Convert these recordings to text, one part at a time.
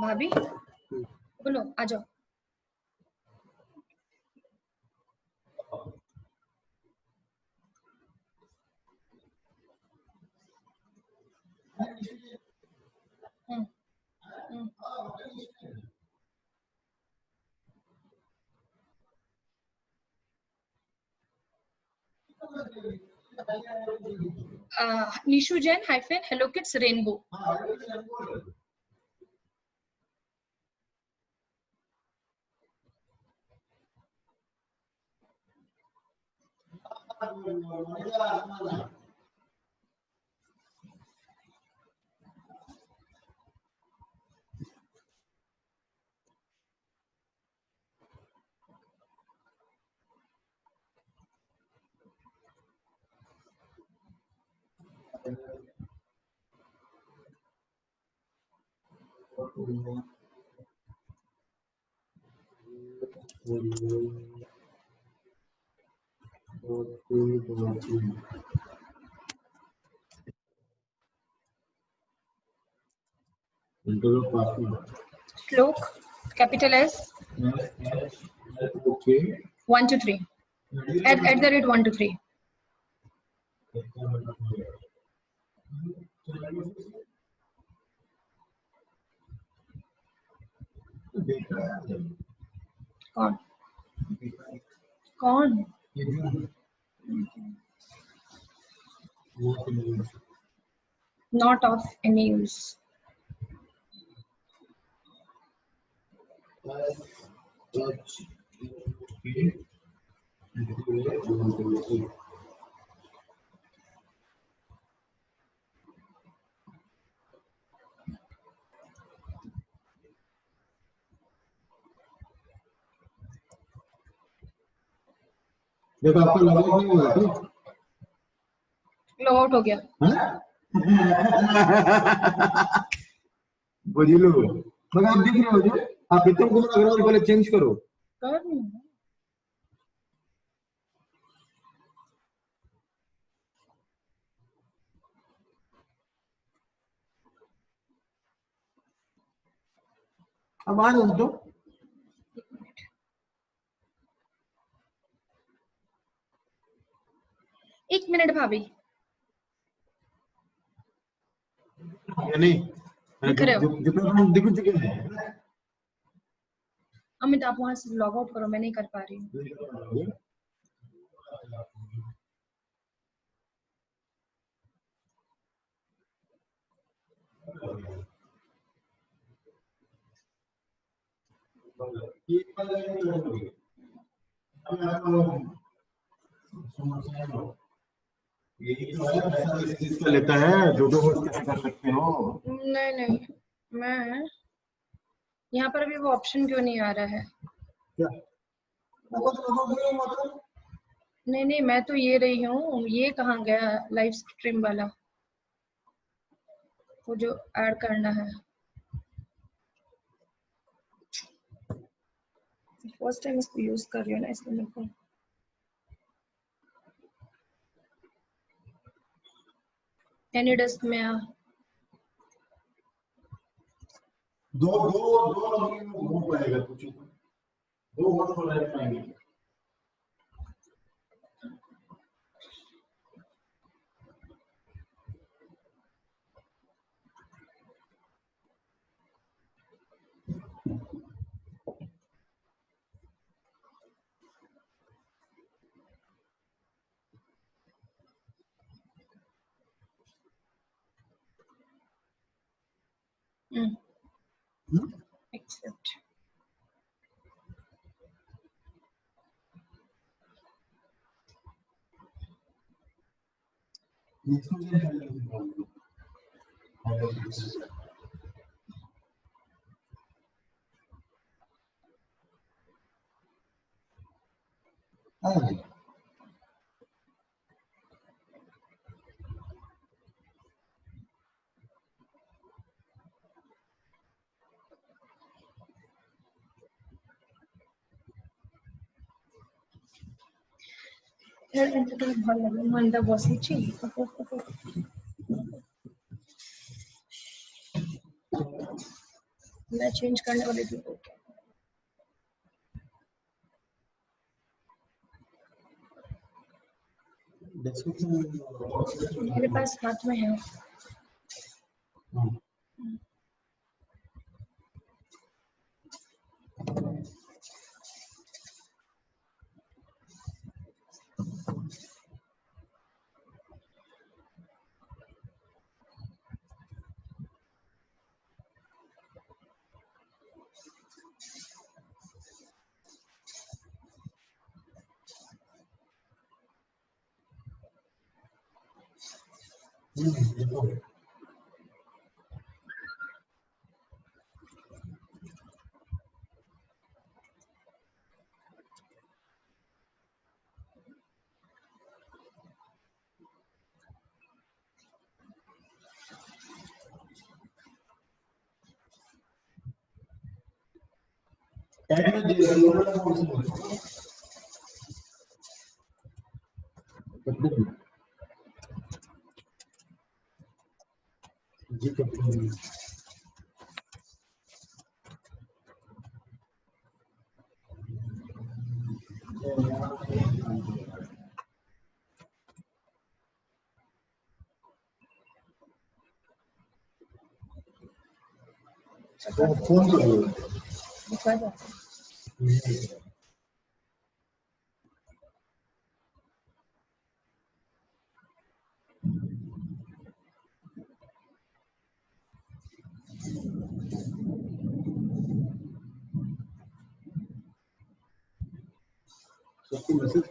भाभी बोलो आ जाओ। Nishu Jain hyphen hello kids rainbow. श्लोक capital S 1 to 3 at the rate 1 to 3। कौन कौन? Not of any use। देखो आपका लॉग आउट नहीं हुआ तो लॉग आउट हो गया। बुझलो मगर आप दिख रहे हो जो आप प्रीतम कुमार अग्रवाल पहले चेंज करो। कर नहीं अब आ जाओ तो एक मिनट भाभी नहीं दिख रहे हो? जितना दिख चुके हैं। अमित आप वहां से लॉग आउट करो, मैं नहीं कर पा रही हूँ। लेता है दो कैसे कर सकते हो? नहीं नहीं मैं यहाँ पर अभी वो ऑप्शन क्यों नहीं आ रहा है? क्या? नहीं नहीं मैं तो ये रही हूँ, ये कहाँ गया लाइव स्ट्रीम वाला, वो जो ऐड करना है। फर्स्ट टाइम इसको यूज कर रही हूँ ना, इसलिए मेरे को एनी डेस्क में दो हो पाएगा कुछ दो वर्ड हो पाएंगे। एक्सेप्ट ভাল লাগে মনটা বসেছি। मैं चेंज करने वाली थी। मेरे पास हाथ में है। फोन दिखा दो। सबको मैसेज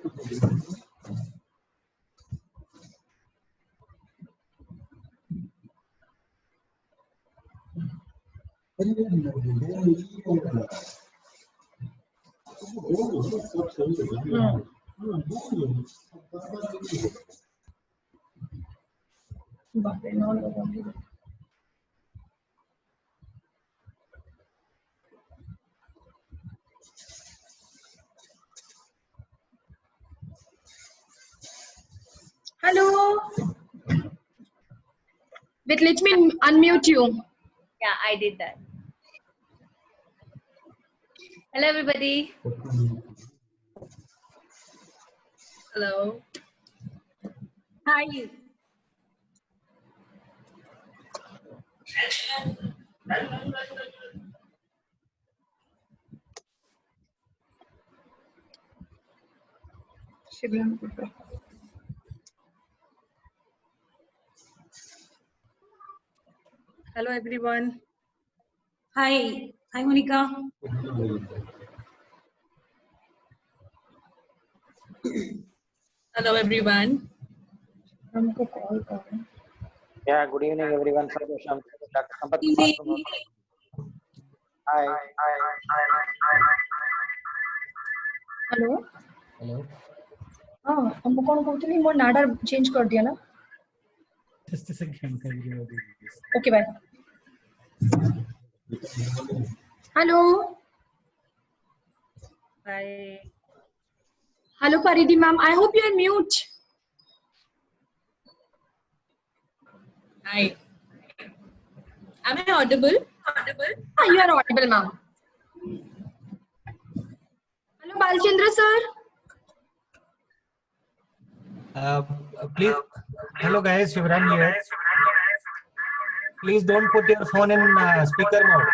बाप रे, 9 लोगों की। Hello. Wait, let me unmute you. Yeah, I did that. Hello, everybody. Hello. Hi. Hello everyone. Hi. Hi Monica. Hello, everyone. हमको कॉल करो। Yeah, good evening everyone. Sarvesham, Dr. Sampath Kumar. Hi. Hello. Hello हाँ, हमको कौन कहते मो नाडा change कर दिया ना। जस्ट अ सेकंड कर दिया अभी। Okay bye. Hello. Hi. Hello Paridhi ma'am, I hope you are mute. Hi. Am I audible? हाँ, you are audible ma'am. Hello Balachandra sir. Please, hello guys, Shivran here. Please don't put your phone in speaker mode.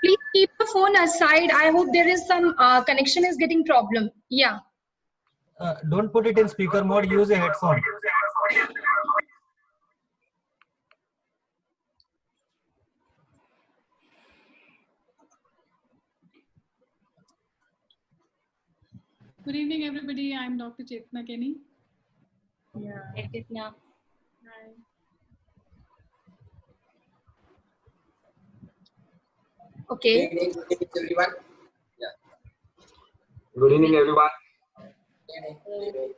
Please keep the phone aside. I hope there is some connection is getting problem. Yeah. Don't put it in speaker mode. Use a headphone. Good evening, everybody. I'm Dr. Chetna Kenny. Yeah. Hey, Chetna. Hi. Okay. Good evening everyone. Yeah. Good evening everyone.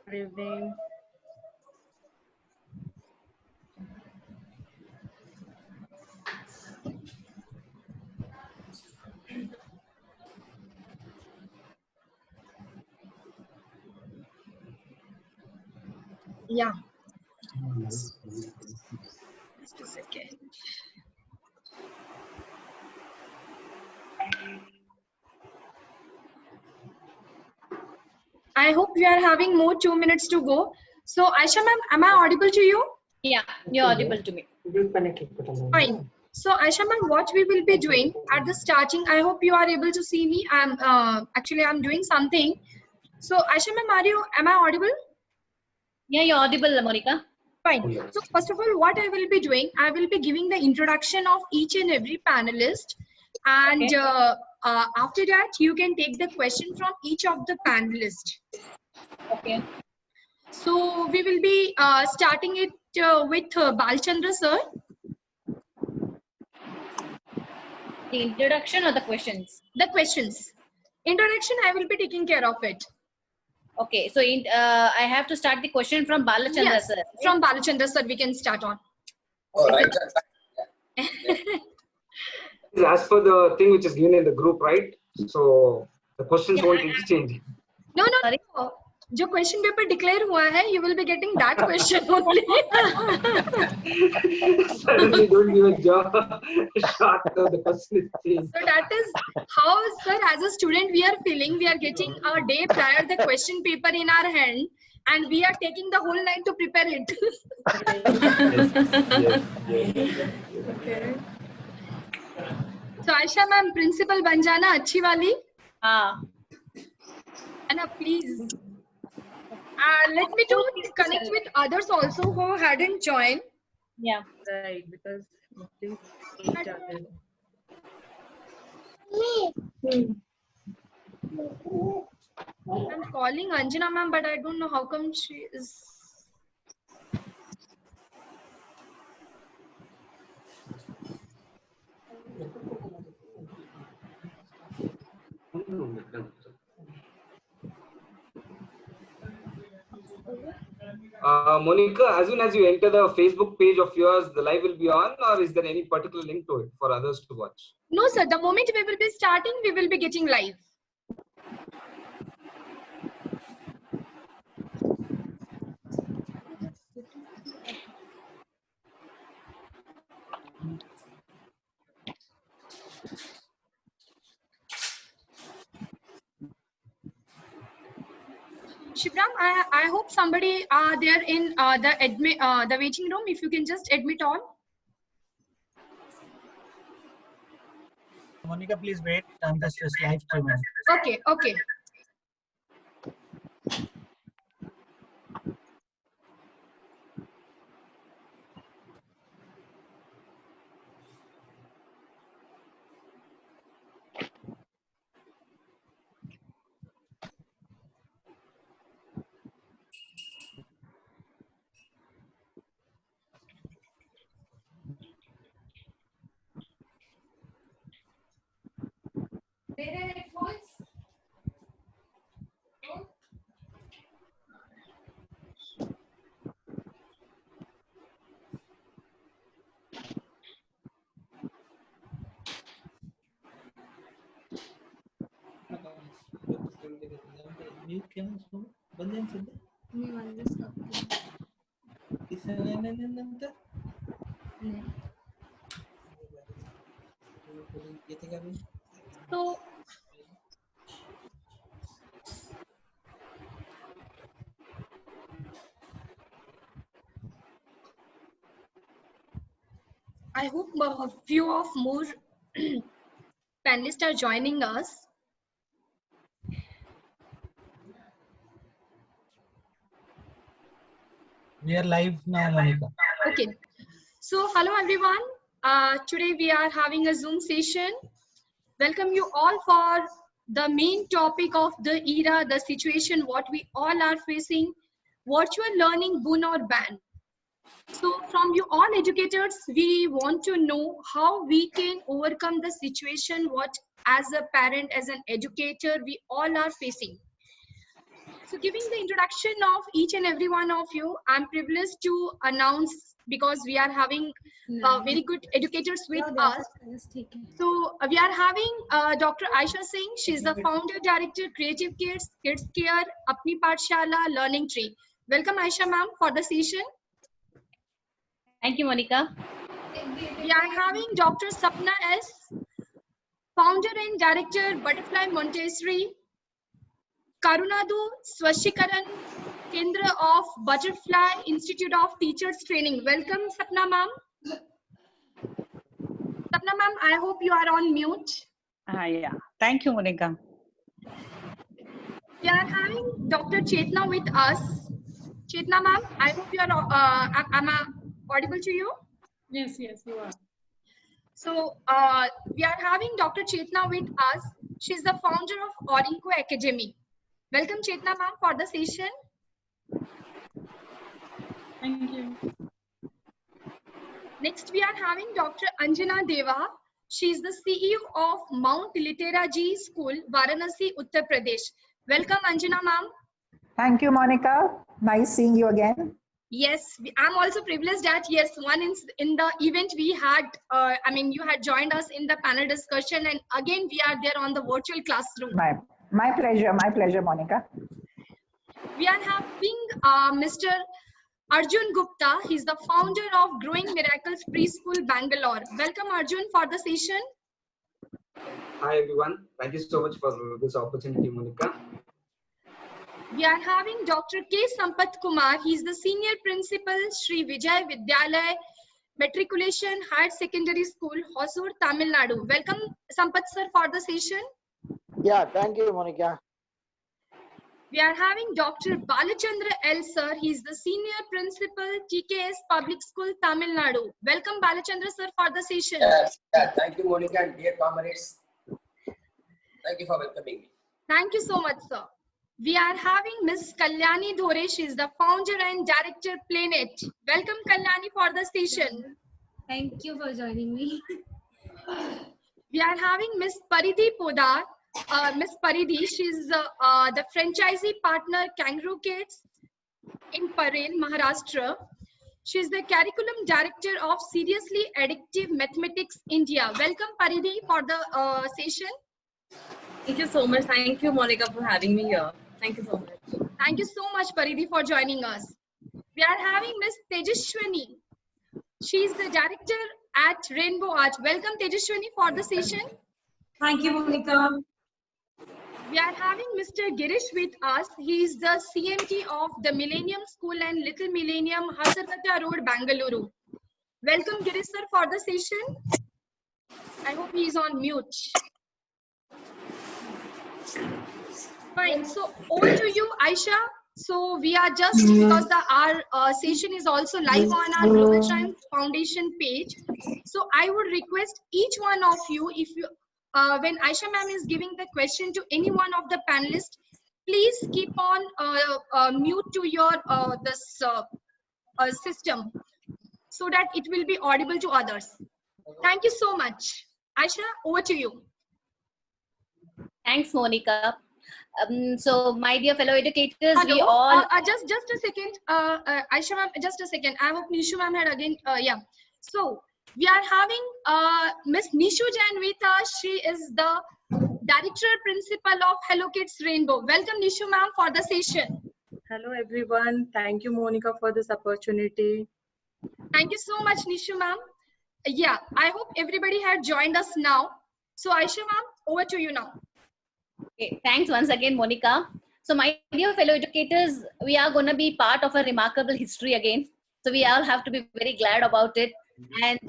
Good evening. Yeah. Just a second. I hope we are having more 2 minutes to go. So Aisha ma'am, am I audible to you? Yeah, you're audible to me. Fine. So Aisha ma'am, what we will be doing at the starting, I hope you are able to see me. I'm doing something. So Aisha ma'am, am I audible? Yeah, you're audible, Monica. Fine. So first of all, what I will be doing, I will be giving the introduction of each and every panelist, and Okay. after that you can take the question from each of the panelists. Okay. So we will be starting it with Balchandra sir. The introduction or the questions? The questions. Introduction, I will be taking care of it. Okay, so I have to start the question from Balachandra Yes, sir. Right? from Balachandra sir, we can start on. Oh, right. As per the thing which is given in the group, right? So the questions won't exchange. No. Sorry? जो question paper declare हुआ है, you will be getting that question only. Suddenly don't give a job shot the question is changed. So that is how, sir, as a student, we are feeling. We are getting a day prior the question paper in our hand, and we are taking the whole night to prepare it. Yes. Okay. So Aisha ma'am, principal बन जाना अच्छी वाली. Anna, please. Let me to connect with others also who hadn't joined. Yeah. Right, because things started. I'm calling Anjana ma'am, but I don't know how come she is. Monica, as soon as you enter the Facebook page of yours, the live will be on, or is there any particular link to it for others to watch? No, sir. The moment we will be starting, we will be getting live. Shivram, I hope somebody there in the waiting room. If you can just admit all. Monica, please wait. I'm just live streaming. Okay. So I hope a few of more panelists are joining us. We are live now, Monica. Okay. So hello everyone. Today we are having a Zoom session. Welcome you all for the main topic of the era, the situation, what we all are facing, virtual learning, boon or ban. So from you all educators, we want to know how we can overcome the situation, what as a parent, as an educator, we all are facing. So giving the introduction of each and every one of you, I'm privileged to announce, because we are having very good educators with us. So we are having Dr. Aisha Singh. She's the founder director, Creative Kids, Kids Care, Apni Pathshala, Learning Tree. Welcome Aisha ma'am for the session. Thank you, Monica. We are having Dr. Sapna S, founder and director, Butterfly Montessori. Karunadu Swashikaran Kendra of Butterfly Institute of Teachers Training. Welcome, Sapna ma'am. Sapna ma'am, I hope you are on mute. Yeah. Thank you, Monica. We are having Dr. Chetna with us. Chetna ma'am, I hope you are, am I audible to you? Yes, yes, you are. So we are having Dr. Chetna with us. She's the founder of Orinco Academy. Welcome, Chetna ma'am, for the session. Thank you. Next, we are having Dr. Anjana Deva. She is the CEO of Mount Litera Ji School, Varanasi, Uttar Pradesh. Welcome, Anjana ma'am. Thank you, Monica. Nice seeing you again. Yes, I'm also privileged that yes, one in the event we had, you had joined us in the panel discussion, and again we are there on the virtual classroom. My pleasure, Monica. We are having Mr. Arjun Gupta. He's the founder of Growing Miracles Preschool, Bangalore. Welcome, Arjun, for the session. Hi, everyone. Thank you so much for this opportunity, Monica. We are having Dr. K. Sampath Kumar. He's the senior principal, Sri Vijay Vidyalaya Matriculation Higher Secondary School, Hosur, Tamil Nadu. Welcome, Sampath sir, for the session. Yeah, thank you, Monica. We are having Dr. Balachandra L. Sir. He's the senior principal, TKS Public School, Tamil Nadu. Welcome, Balachandra sir, for the session. Yes, yeah, thank you, Monica, and dear comrades. Thank you for welcoming me. Thank you so much, sir. We are having Ms. Kalyani Dhore. She is the founder and director, Planet. Welcome, Kalyani, for the session. Thank you for joining me. We are having Ms. Paridhi Podar. Ms. Paridhi, she's the franchisee partner, Kangaroo Kids in Parel, Maharashtra. She's the curriculum director of Seriously Addictive Mathematics, India. Welcome, Paridhi, for the session. Thank you so much. Thank you, Monica, for having me here. Thank you so much. Thank you so much, Paridhi, for joining us. We are having Ms. Tejashwani. She's the director at Rainbow Arch. Welcome, Tejashwani, for the session. Thank you, Monica. We are having Mr. Girish with us. He is the CMT of the Millennium School and Little Millennium, Hasargata Road, Bangalore. Welcome, Girish sir, for the session. I hope he is on mute. Fine. So over to you, Aisha. So we are just because our session is also live on our Global Science Foundation page. So I would request each one of you, if you when Aisha ma'am is giving the question to any one of the panelists, please keep on mute to your system so that it will be audible to others. Thank you so much. Aisha, over to you. Thanks, Monica. So, my dear fellow educators, Hello. we all... just a second. Aisha ma'am, just a second. I hope Nishu ma'am had again, yeah. So, we are having Miss Nishu Jain with us. She is the Director Principal of Hello Kids Rainbow. Welcome, Nishu ma'am, for the session. Hello, everyone. Thank you, Monica, for this opportunity. Thank you so much, Nishu ma'am. Yeah, I hope everybody had joined us now. So, Aisha ma'am, over to you now. Okay, thanks once again, Monica. So, my dear fellow educators, we are going to be part of a remarkable history again. So, we all have to be very glad about it. And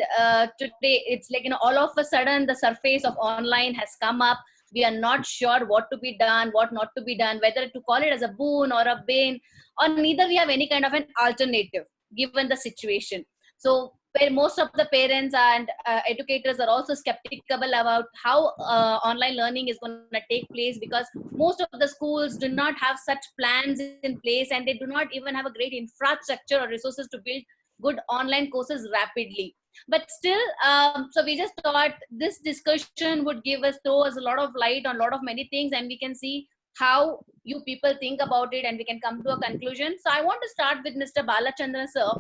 today, it's like, all of a sudden, the surface of online has come up. We are not sure what to be done, what not to be done, whether to call it as a boon or a bane, or neither we have any kind of an alternative given the situation. So, most of the parents and educators are also skeptical about how online learning is going to take place, because most of the schools do not have such plans in place, and they do not even have a great infrastructure or resources to build good online courses rapidly. But still, so we just thought this discussion would throw us a lot of light on a lot of many things, and we can see how you people think about it, and we can come to a conclusion. So I want to start with Mr. Balachandran sir.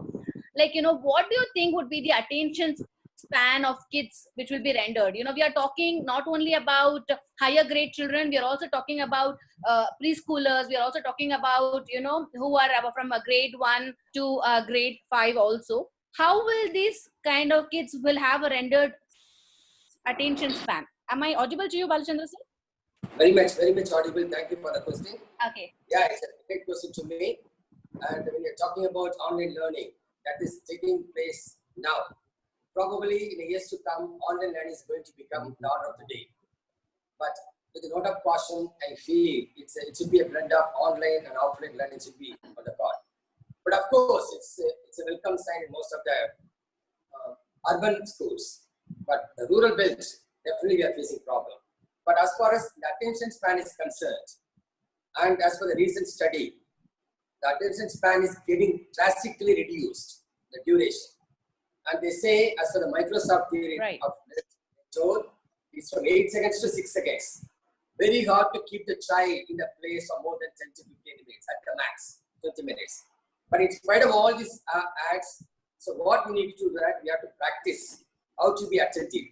Like, what do you think would be the attention span of kids which will be rendered? We are talking not only about higher grade children, we are also talking about preschoolers, we are also talking about, who are from a grade 1 to grade 5 also. How will these kind of kids will have a rendered attention span? Am I audible to you, Balachandra sir? Very much audible. Thank you for the question. Okay. Yeah, it's a great question to me. And when you're talking about online learning, that is taking place now. Probably in the years to come, online learning is going to become the order of the day. But with a note of caution, I feel it should be a blend of online and offline learning should be on the card. But of course, it's a welcome sign in most of the urban schools. But the rural belt, definitely we are facing problem. But as far as the attention span is concerned, and as for the recent study, the attention span is getting drastically reduced, the duration. And they say, as for the Microsoft theory of told, it's from 8 seconds to 6 seconds. Very hard to keep the child in a place for more than 10 to 15 minutes at the max, 20 minutes. But in spite of all these ads, so what we need to do that, we have to practice how to be attentive.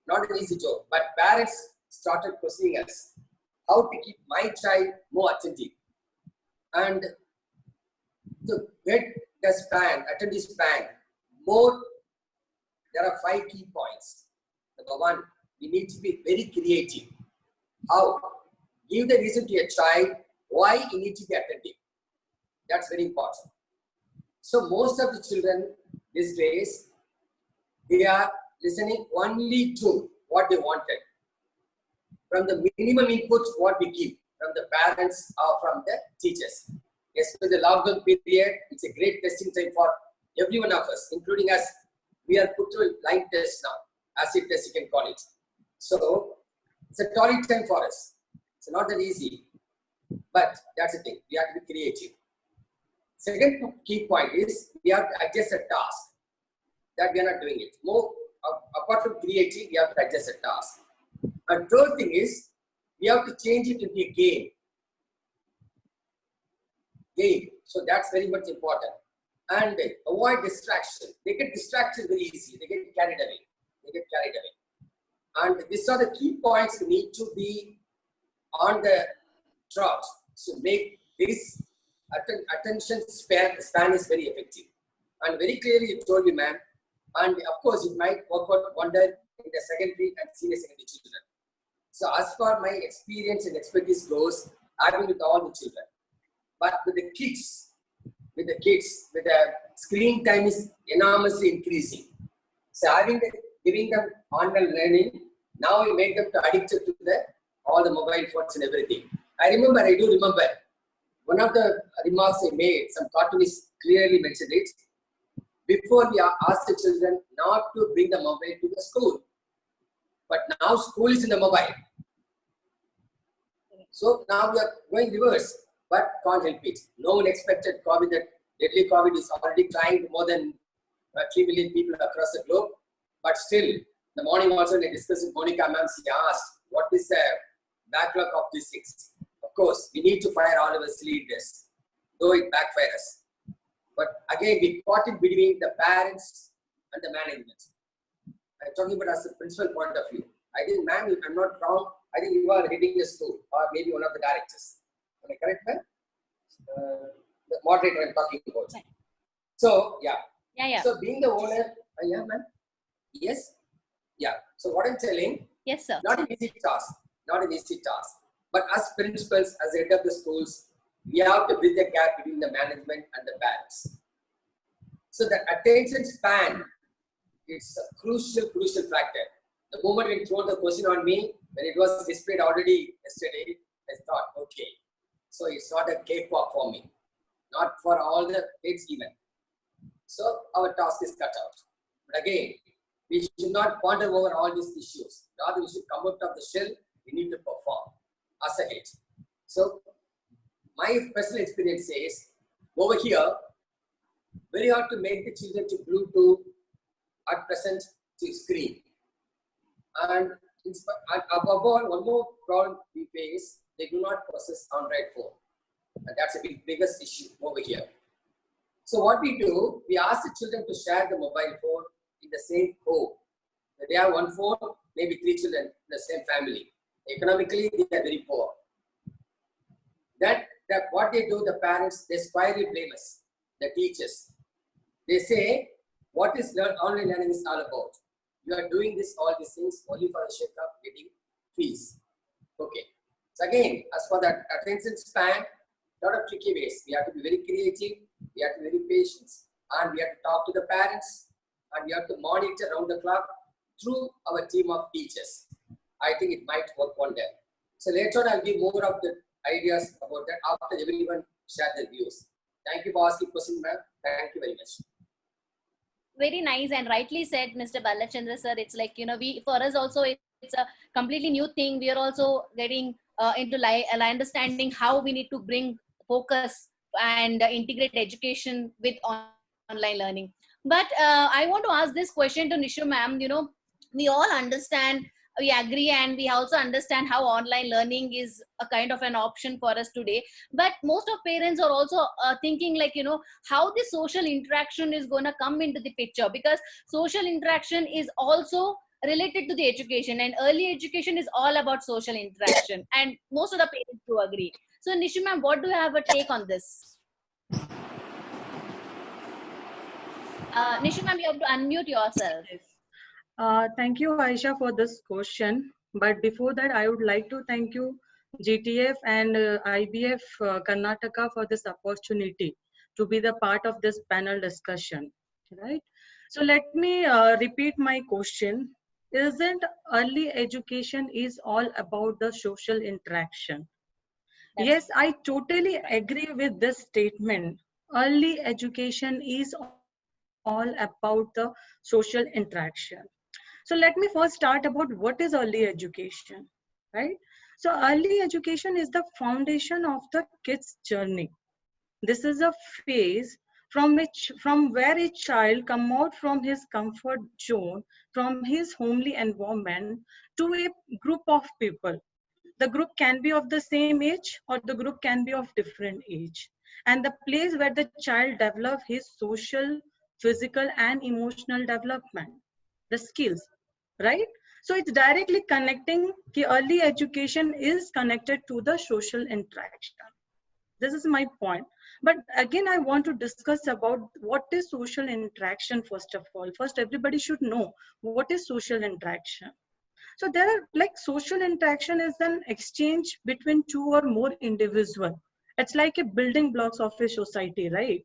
Not an easy job, but parents started questioning us how to keep my child more attentive. And to get the span, attentive span, more, there are 5 key points. Number 1, we need to be very creative. How? Give the reason to your child why he needs to be attentive. That's very important. So most of the children these days, they are listening only to what they wanted. From the minimum input, what we give from the parents or from the teachers. Especially the lockdown period, it's a great testing time for every one of us, including us. We are put through live test now, acid test you can call it. So it's a torrid time for us. It's not that easy, but that's the thing. We have to be creative. Second key point is we have to adjust a task. That we are not doing it. More apart from creative, we have to adjust a task. And third thing is we have to change it into a game. So that's very much important. And avoid distraction. They get distracted very easily. They get carried away. And these are the key points we need to be on the trot to make this attention span is very effective. And very clearly you told me, ma'am, and of course it might work out wonder in the secondary and senior secondary children. So as far my experience and expertise goes, I've been with all the children. But with the kids, the screen time is enormously increasing. So giving them online learning, now we make them addicted to all the mobile phones and everything. I do remember, one of the remarks I made, some cartoonists clearly mentioned it. Before we asked the children not to bring the mobile to the school. But now school is in the mobile. So now we are going reverse, but can't help it. No one expected COVID, that deadly COVID is already trying more than 3 million people across the globe. But still, the morning also when I discussed with Monica ma'am, she asked, what is the backlog of these things? Of course, we need to fire all of us leaders, though it backfires. But again, we caught it between the parents and the management. I'm talking about as a principal point of view. I think, ma'am, if I'm not wrong, I think you are heading a school or maybe one of the directors. Am I correct, ma'am? The moderator I'm talking about. So, yeah. So being the owner, yeah, ma'am? Yes? Yeah. So what I'm telling, yes, sir. Not an easy task. But as principals, as the head of the schools, we have to bridge the gap between the management and the parents. So the attention span is a crucial factor. The moment when you throw the question on me, when it was displayed already yesterday, I thought, okay, so it's not a cakewalk for me, not for all the kids even. So our task is cut out. But again, we should not ponder over all these issues. Rather, we should come out of the shell. We need to perform as a head. So my personal experience says, over here, very hard to make the children to glue to, at present, to screen. And above all, one more problem we face, they do not possess Android phone. And that's a biggest issue over here. So what we do, we ask the children to share the mobile phone in the same home. They have one phone, maybe 3 children in the same family. Economically, they are very poor. That what they do, the parents, they squarely blame us, the teachers. They say, what is online learning is all about? You are doing all these things only for the sake of getting fees. Okay. So again, as for that attention span, a lot of tricky ways. We have to be very creative, we have to be very patient, and we have to talk to the parents, and we have to monitor around the clock through our team of teachers. I think it might work on them. So later on, I'll give more of the ideas about that after everyone share their views. Thank you for asking question, ma'am. Thank you very much. Very nice and rightly said, Mr. Balachandra sir. It's like, you know, for us also, it's a completely new thing. We are also getting into understanding how we need to bring focus and integrate education with online learning. But I want to ask this question to Nishu ma'am. You know, we all understand, we agree, and we also understand how online learning is a kind of an option for us today. But most of parents are also thinking like, you know, how the social interaction is going to come into the picture, because social interaction is also related to the education, and early education is all about social interaction, and most of the parents do agree. So Nishu ma'am, what do you have a take on this? Nishu ma'am, you have to unmute yourself. Thank you, Aisha, for this question. But before that, I would like to thank you, GTF and IBF Karnataka, for this opportunity to be the part of this panel discussion. Right. So let me repeat my question. Isn't early education is all about the social interaction? Yes, I totally agree with this statement. Early education is all about the social interaction. So let me first start about what is early education, right? So early education is the foundation of the kid's journey. This is a phase from where a child come out from his comfort zone, from his homely environment to a group of people. The group can be of the same age or the group can be of different age. And the place where the child develop his social, physical and emotional development, the skills, right? So it's directly connecting, the early education is connected to the social interaction. This is my point. But again, I want to discuss about what is social interaction first of all. First, everybody should know what is social interaction. So there are like social interaction is an exchange between two or more individuals. It's like a building blocks of a society, right?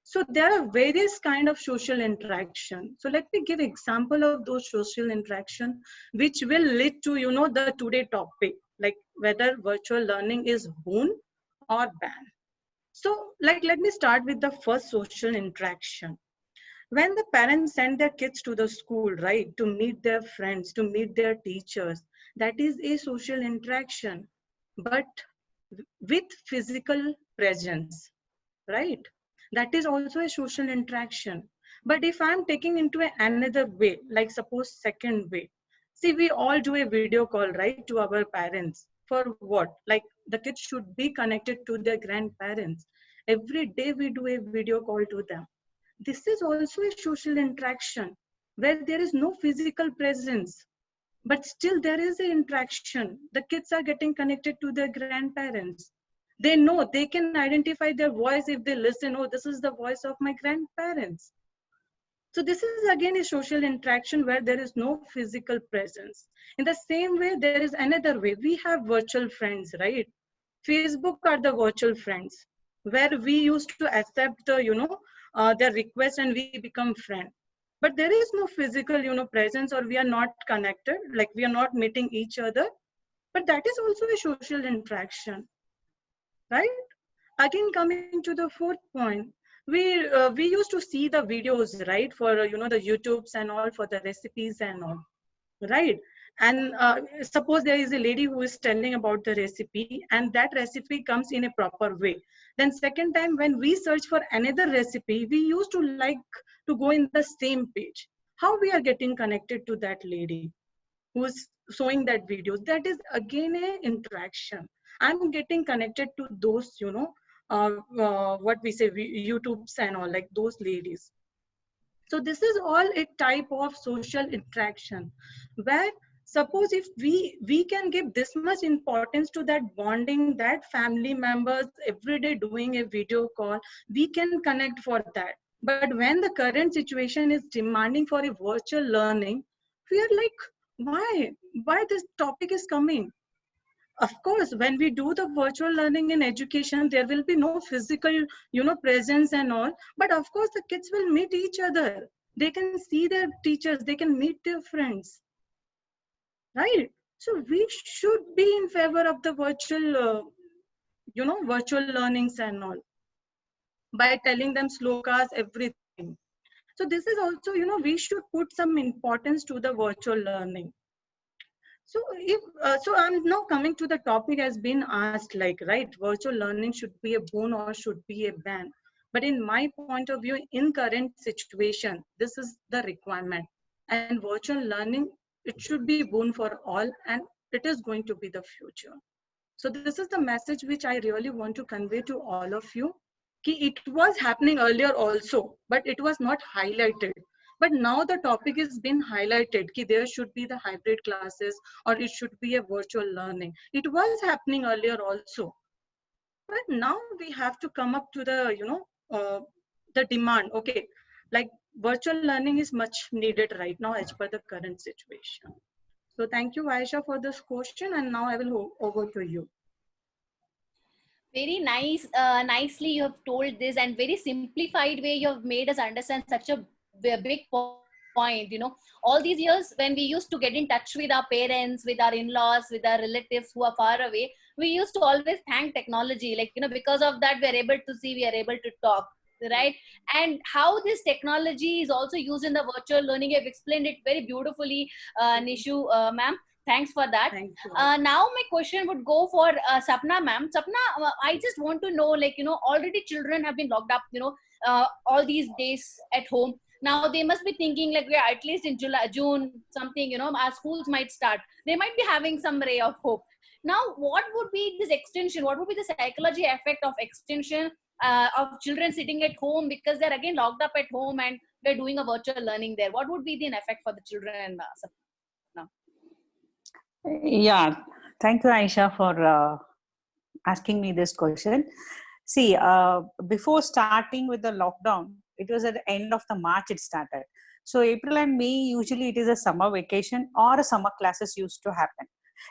So there are various kind of social interaction. So let me give example of those social interaction which will lead to, you know, the today topic, like whether virtual learning is boon or ban. So like, let me start with the first social interaction. When the parents send their kids to the school, right, to meet their friends, to meet their teachers, that is a social interaction, but with physical presence, right? That is also a social interaction. But if I'm taking into another way, like suppose second way, see, we all do a video call, right, to our parents. For what? Like the kids should be connected to their grandparents. Every day we do a video call to them. This is also a social interaction where there is no physical presence, but still there is an interaction. The kids are getting connected to their grandparents. They know, they can identify their voice if they listen, oh, this is the voice of my grandparents. So this is again a social interaction where there is no physical presence. In the same way, there is another way. We have virtual friends, right? Facebook are the virtual friends where we used to accept the, you know, their request and we become friend. But there is no physical, you know, presence, or we are not connected, like we are not meeting each other. But that is also a social interaction, right? Again, coming to the fourth point, we used to see the videos, right, for you know, the YouTubes and all, for the recipes and all, right? And suppose there is a lady who is telling about the recipe and that recipe comes in a proper way. Then second time when we search for another recipe, we used to like to go in the same page. How we are getting connected to that lady who's showing that video? That is again a interaction. I'm getting connected to those, you know, what we say, YouTubes and all, like those ladies. So this is all a type of social interaction where suppose if we can give this much importance to that bonding, that family members every day doing a video call, we can connect for that. But when the current situation is demanding for a virtual learning, we are like, why this topic is coming? of course, when we do the virtual learning in education, there will be no physical, presence and all. But of course, the kids will meet each other. They can see their teachers. They can meet their friends, right? So we should be in favor of the virtual, virtual learnings and all by telling them slokas, everything. So this is also, we should put some importance to the virtual learning. So if so, I'm now coming to the topic has been asked, like, right, virtual learning should be a boon or should be a ban. But in my point of view, in current situation, this is the requirement. And virtual learning, it should be boon for all, and it is going to be the future. So this is the message which I really want to convey to all of you. It was happening earlier also, but it was not highlighted. But now the topic has been highlighted. There should be the hybrid classes or it should be a virtual learning. It was happening earlier also. But now we have to come up to the, the demand. Okay, like virtual learning is much needed right now as per the current situation. So thank you, Aisha, for this question. And now I will go over to you. Very nice, nicely you have told this, and very simplified way you have made us understand such a big point. All these years when we used to get in touch with our parents, with our in-laws, with our relatives who are far away, we used to always thank technology, like, because of that we are able to see, we are able to talk, right? And how this technology is also used in the virtual learning, you have explained it very beautifully, Nishu ma'am. Thanks for that. Now my question would go for Sapna ma'am. Sapna, I just want to know, like, already children have been locked up, all these days at home. Now they must be thinking, like, we're at least in July, June, something, our schools might start. They might be having some ray of hope. Now, what would be this extension? What would be the psychology effect of extension of children sitting at home because they're again locked up at home and they're doing a virtual learning there? What would be the effect for the children? Yeah, thank you, Aisha, for asking me this question. See, before starting with the lockdown, it was at the end of the March it started. So April and May, usually it is a summer vacation or a summer classes used to happen.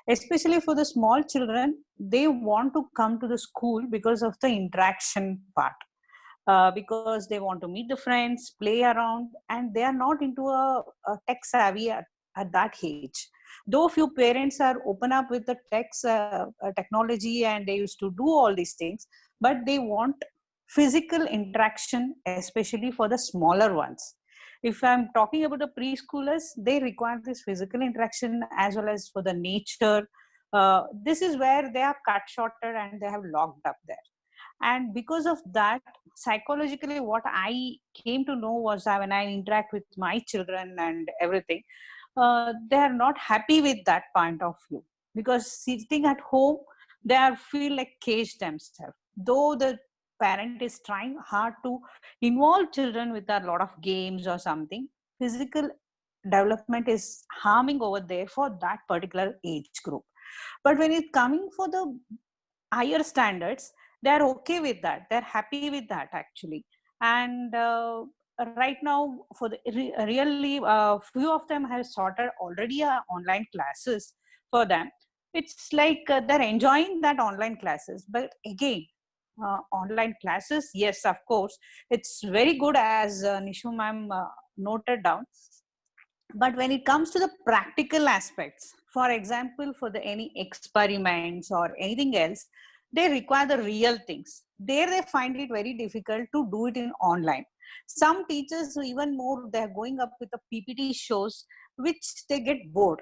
Especially for the small children, they want to come to the school because of the interaction part. Because they want to meet the friends, play around, and they are not into a tech savvy at that age. Though few parents are open up with the technology and they used to do all these things, but they want physical interaction, especially for the smaller ones. If I'm talking about the preschoolers, they require this physical interaction as well as for the nature. This is where they are cut shorter and they have locked up there. And because of that, psychologically, what I came to know was that when I interact with my children and everything, they are not happy with that point of view, because sitting at home, they are feel like caged themselves. Though the parent is trying hard to involve children with a lot of games or something, physical development is harming over there for that particular age group. But when it's coming for the higher standards, they're okay with that, they're happy with that actually. And right now for the really few of them have sorted already online classes for them. It's like they're enjoying that online classes. But again, online classes, yes, of course, it's very good, as Nishu ma'am noted down. But when it comes to the practical aspects, for example, for the any experiments or anything else, they require the real things. There they find it very difficult to do it in online. Some teachers, even more, they're going up with the PPT shows, which they get bored.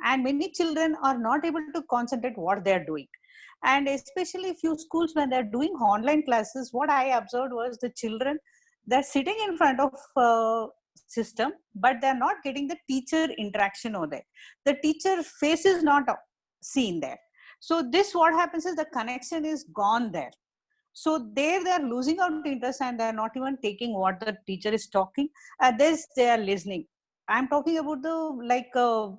And many children are not able to concentrate what they're doing. And especially few schools, when they're doing online classes, what I observed was the children, they're sitting in front of system, but they're not getting the teacher interaction over there. The teacher face is not seen there. So this, what happens is the connection is gone there. So there they are losing out interest and they're not even taking what the teacher is talking. This they are listening. I'm talking about the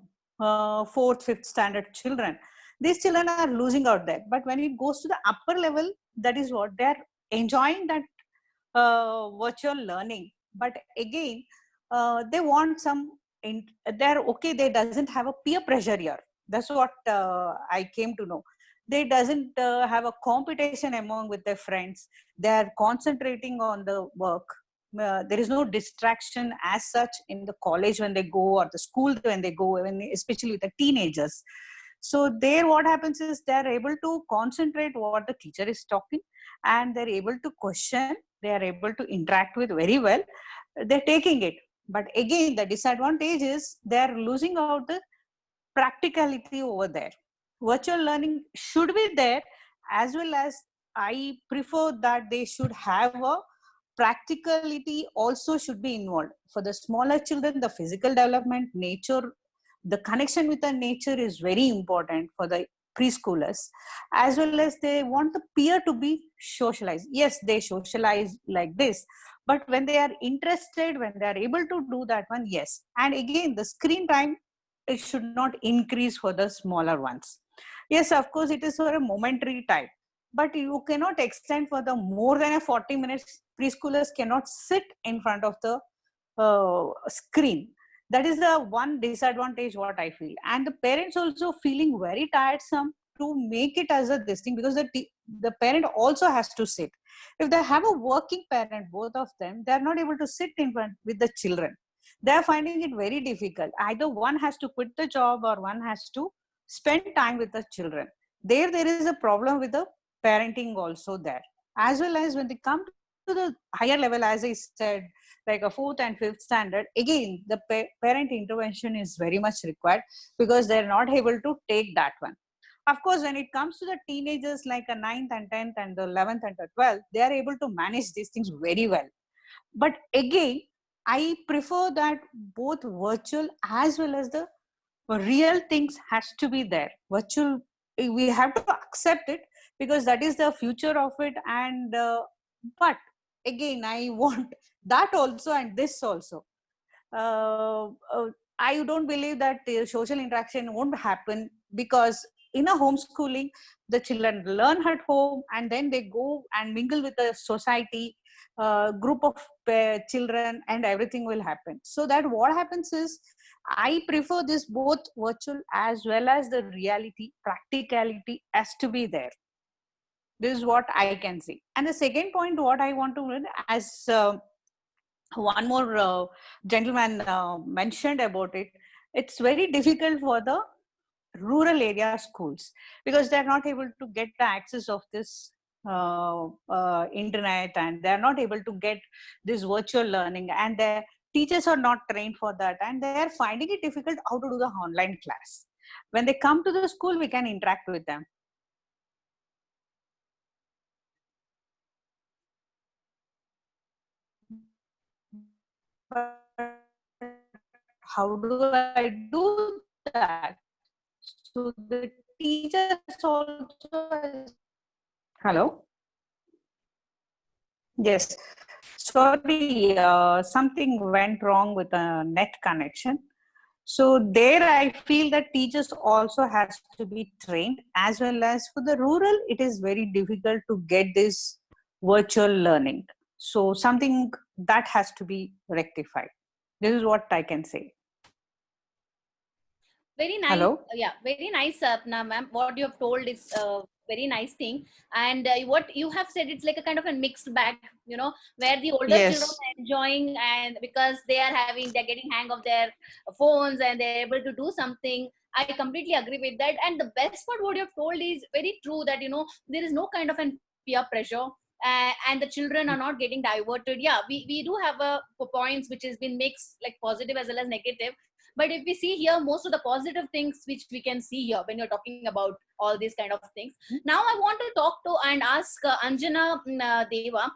fourth, fifth standard children. These children are losing out there. But when it goes to the upper level, that is what they're enjoying, that virtual learning. But again, they want some, they're okay, they doesn't have a peer pressure here. That's what I came to know. they doesn't have a competition among with their friends. They are concentrating on the work. There is no distraction as such in the college when they go, or the school when they go, especially with the teenagers. So there what happens is they are able to concentrate what the teacher is talking, and they're able to question, they are able to interact with very well, they're taking it. But again, the disadvantage is they're losing out the practicality over there. Virtual learning should be there, as well as I prefer that they should have a practicality also should be involved. For the smaller children, the physical development, nature, the connection with the nature is very important for the preschoolers, as well as they want the peer to be socialized. Yes, they socialize like this, but when they are interested, when they are able to do that one, yes. And again, the screen time, it should not increase for the smaller ones. Yes, of course, it is for a momentary time, but you cannot extend for the more than a 40 minutes. Preschoolers cannot sit in front of the screen. That is the one disadvantage what I feel. And the parents also feeling very tiresome to make it as a this thing, because the parent also has to sit. If they have a working parent, both of them, they are not able to sit in front with the children. They are finding it very difficult. Either one has to quit the job, or one has to spend time with the children. There is a problem with the parenting also there. As well as when they come to the higher level, as I said, like a 4th and 5th standard, again, the parent intervention is very much required, because they're not able to take that one. Of course, when it comes to the teenagers, like a 9th and 10th and the 11th and the 12th, they are able to manage these things very well. But again, I prefer that both virtual as well as the real things has to be there. Virtual, we have to accept it, because that is the future of it. And but again, I want that also and this also. I don't believe that social interaction won't happen, because in a homeschooling, the children learn at home and then they go and mingle with the society, group of children, and everything will happen. So that what happens is, I prefer this both virtual as well as the reality, practicality has to be there. This is what I can see. And the second point, what I want to, as one more gentleman mentioned about it, it's very difficult for the rural area schools, because they're not able to get the access of this internet, and they're not able to get this virtual learning, and their teachers are not trained for that, and they're finding it difficult how to do the online class. When they come to the school, we can interact with them. But how do I do that? So the teachers also. Hello. Yes. Sorry, something went wrong with the net connection. So there I feel that teachers also has to be trained, as well as for the rural, it is very difficult to get this virtual learning. So something that has to be rectified. This is what I can say. Very nice. Hello? Yeah, very nice, Sapna ma'am. What you have told is very nice thing. And what you have said, it's like a kind of a mixed bag, you know, where the older Yes. children are enjoying, and because they're getting hang of their phones and they're able to do something. I completely agree with that. And the best part, what you have told is very true, that, you know, there is no kind of an peer pressure. And the children are not getting diverted. Yeah, we do have a points which has been mixed, like positive as well as negative. But if we see here, most of the positive things which we can see here when you're talking about all these kind of things. Now I want to talk to and ask Anjana Deva,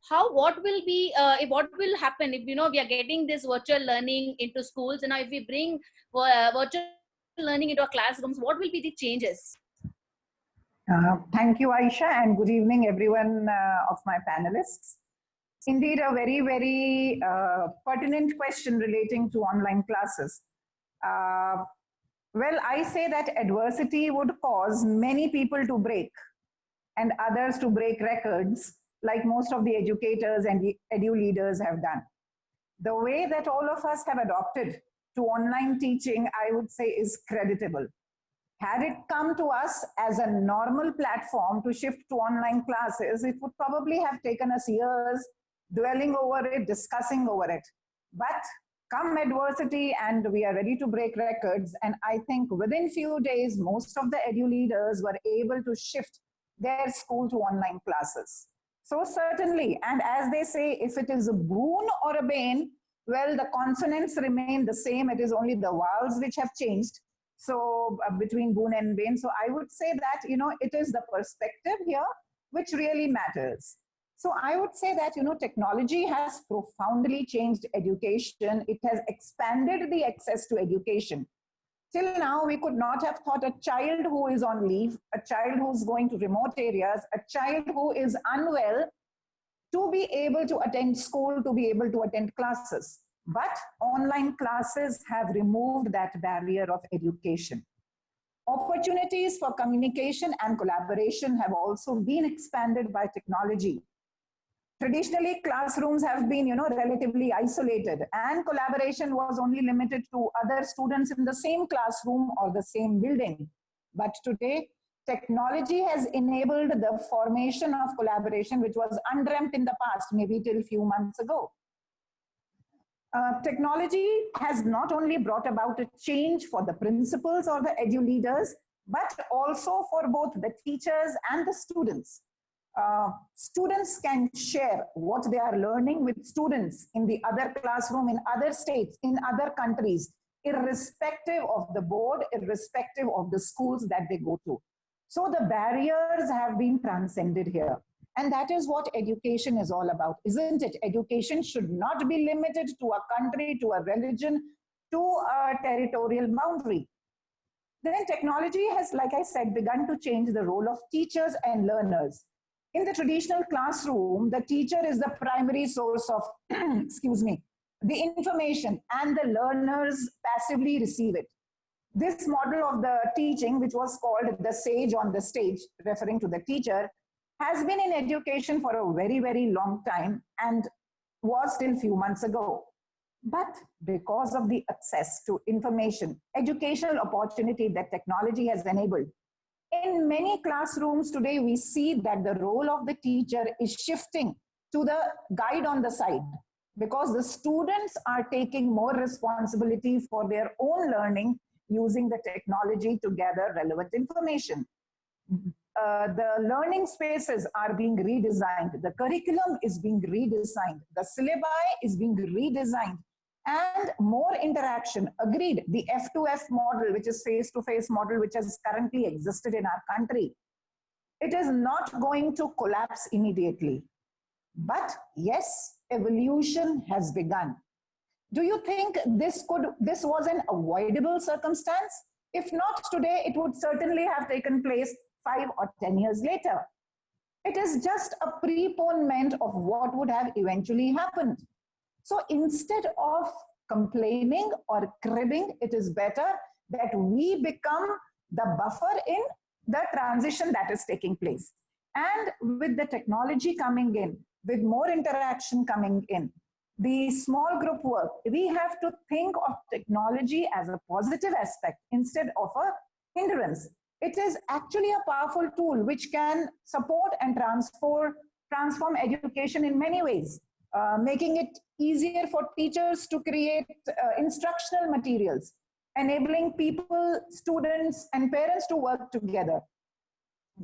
what will happen if, you know, we are getting this virtual learning into schools, and now if we bring virtual learning into our classrooms, what will be the changes? Thank you, Aisha, and good evening, everyone of my panelists. Indeed, a very, very pertinent question relating to online classes. Well, I say that adversity would cause many people to break and others to break records, like most of the educators and edu leaders have done. The way that all of us have adopted to online teaching, I would say, is creditable. Had it come to us as a normal platform to shift to online classes, it would probably have taken us years dwelling over it, discussing over it. But come adversity and we are ready to break records. And I think within few days, most of the edu leaders were able to shift their school to online classes. So certainly, and as they say, if it is a boon or a bane, well, the consonants remain the same. It is only the vowels which have changed. So between boon and bane. So I would say that, it is the perspective here which really matters. So I would say that, technology has profoundly changed education. It has expanded the access to education. Till now, we could not have thought a child who is on leave, a child who's going to remote areas, a child who is unwell, to be able to attend school, to be able to attend classes. But online classes have removed that barrier of education. Opportunities for communication and collaboration have also been expanded by technology. Traditionally, classrooms have been, relatively isolated, and collaboration was only limited to other students in the same classroom or the same building. But today, technology has enabled the formation of collaboration, which was undreamt in the past, maybe till a few months ago. Technology has not only brought about a change for the principals or the edu leaders, but also for both the teachers and the students. Students can share what they are learning with students in the other classroom, in other states, in other countries, irrespective of the board, irrespective of the schools that they go to. So the barriers have been transcended here. And that is what education is all about, isn't it? Education should not be limited to a country, to a religion, to a territorial boundary. Then technology has, like I said, begun to change the role of teachers and learners. In the traditional classroom, the teacher is the primary source of, the information, and the learners passively receive it. This model of the teaching, which was called the sage on the stage, referring to the teacher, has been in education for a very, very long time and was till few months ago. But because of the access to information, educational opportunity that technology has enabled, in many classrooms today, we see that the role of the teacher is shifting to the guide on the side, because the students are taking more responsibility for their own learning using the technology to gather relevant information. The learning spaces are being redesigned. The curriculum is being redesigned. The syllabi is being redesigned. And more interaction, agreed. The F2F model, which is face-to-face model, which has currently existed in our country, it is not going to collapse immediately. But yes, evolution has begun. Do you think this was an avoidable circumstance? If not today, it would certainly have taken place 5 or 10 years later. It is just a preponement of what would have eventually happened. So instead of complaining or cribbing, it is better that we become the buffer in the transition that is taking place. And with the technology coming in, with more interaction coming in, the small group work, we have to think of technology as a positive aspect instead of a hindrance. It is actually a powerful tool which can support and transform education in many ways, making it easier for teachers to create instructional materials, enabling people, students, and parents to work together.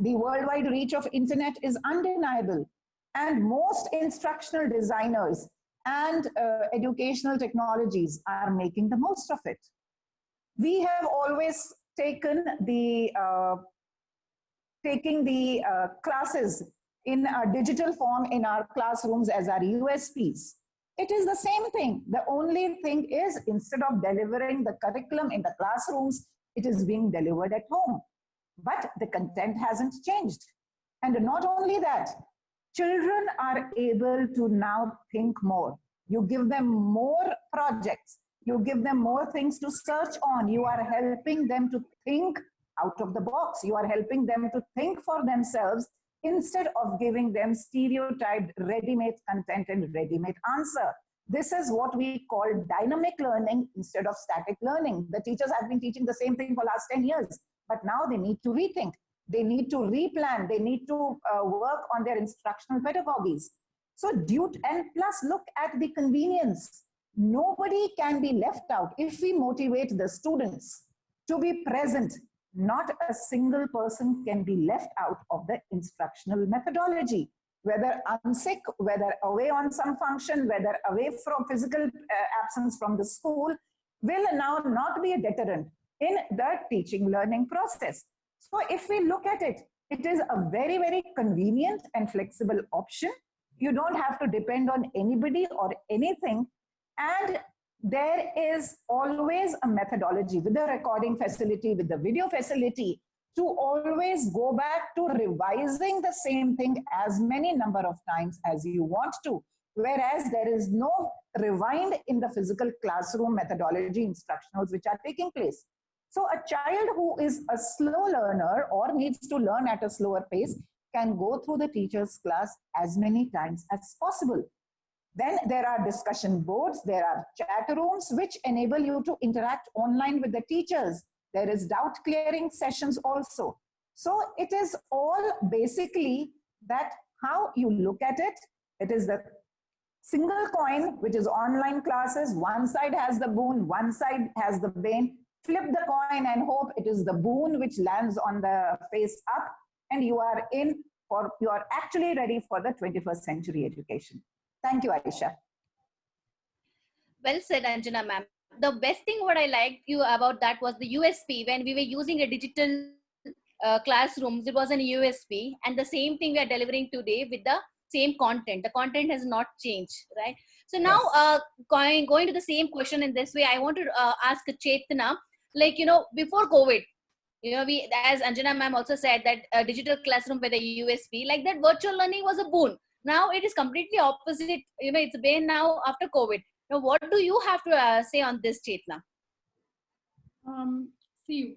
The worldwide reach of internet is undeniable, and most instructional designers and educational technologies are making the most of it. We have always taken the classes in a digital form in our classrooms as our USPs. It is the same thing. The only thing is, instead of delivering the curriculum in the classrooms, it is being delivered at home. But the content hasn't changed. And not only that, children are able to now think more. You give them more projects. You give them more things to search on. You are helping them to think out of the box. You are helping them to think for themselves instead of giving them stereotyped ready-made content and ready-made answer. This is what we call dynamic learning instead of static learning. The teachers have been teaching the same thing for the last 10 years. But now they need to rethink. They need to replan. They need to work on their instructional pedagogies. So and plus look at the convenience. Nobody can be left out if we motivate the students to be present. Not a single person can be left out of the instructional methodology, whether I'm sick, whether away on some function, whether away from physical absence from the school, will now not be a deterrent in the teaching learning process. So if we look at it, it is a very, very convenient and flexible option. You don't have to depend on anybody or anything. And there is always a methodology with the recording facility, with the video facility, to always go back to revising the same thing as many number of times as you want to. Whereas there is no rewind in the physical classroom methodology instructionals which are taking place. So a child who is a slow learner or needs to learn at a slower pace can go through the teacher's class as many times as possible. Then there are discussion boards, there are chat rooms which enable you to interact online with the teachers. There is doubt clearing sessions also. So it is all basically that how you look at it. It is the single coin, which is online classes. One side has the boon, one side has the bane. Flip the coin and hope it is the boon which lands on the face up, and you are actually ready for the 21st century education. Thank you, Aisha. Well said, Anjana ma'am. The best thing what I liked you about that was the USP. When we were using a digital classrooms, it was an USP, and the same thing we are delivering today with the same content. The content has not changed, right? So now going to the same question in this way, I want to ask Chetna, like, before COVID, we, as Anjana ma'am also said, that digital classroom with a USP, like that virtual learning was a boon. Now it is completely opposite. It's a bane now after COVID. Now, what do you have to say on this, Chetna? See,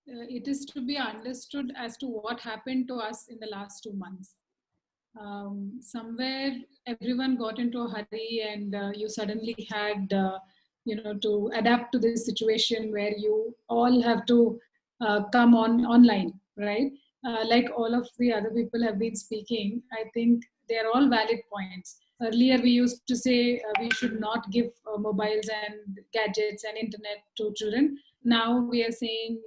it is to be understood as to what happened to us in the last 2 months. Somewhere everyone got into a hurry, and you suddenly had, to adapt to this situation where you all have to come online, right? Like all of the other people have been speaking, I think they are all valid points. Earlier, we used to say we should not give mobiles and gadgets and internet to children. Now we are saying,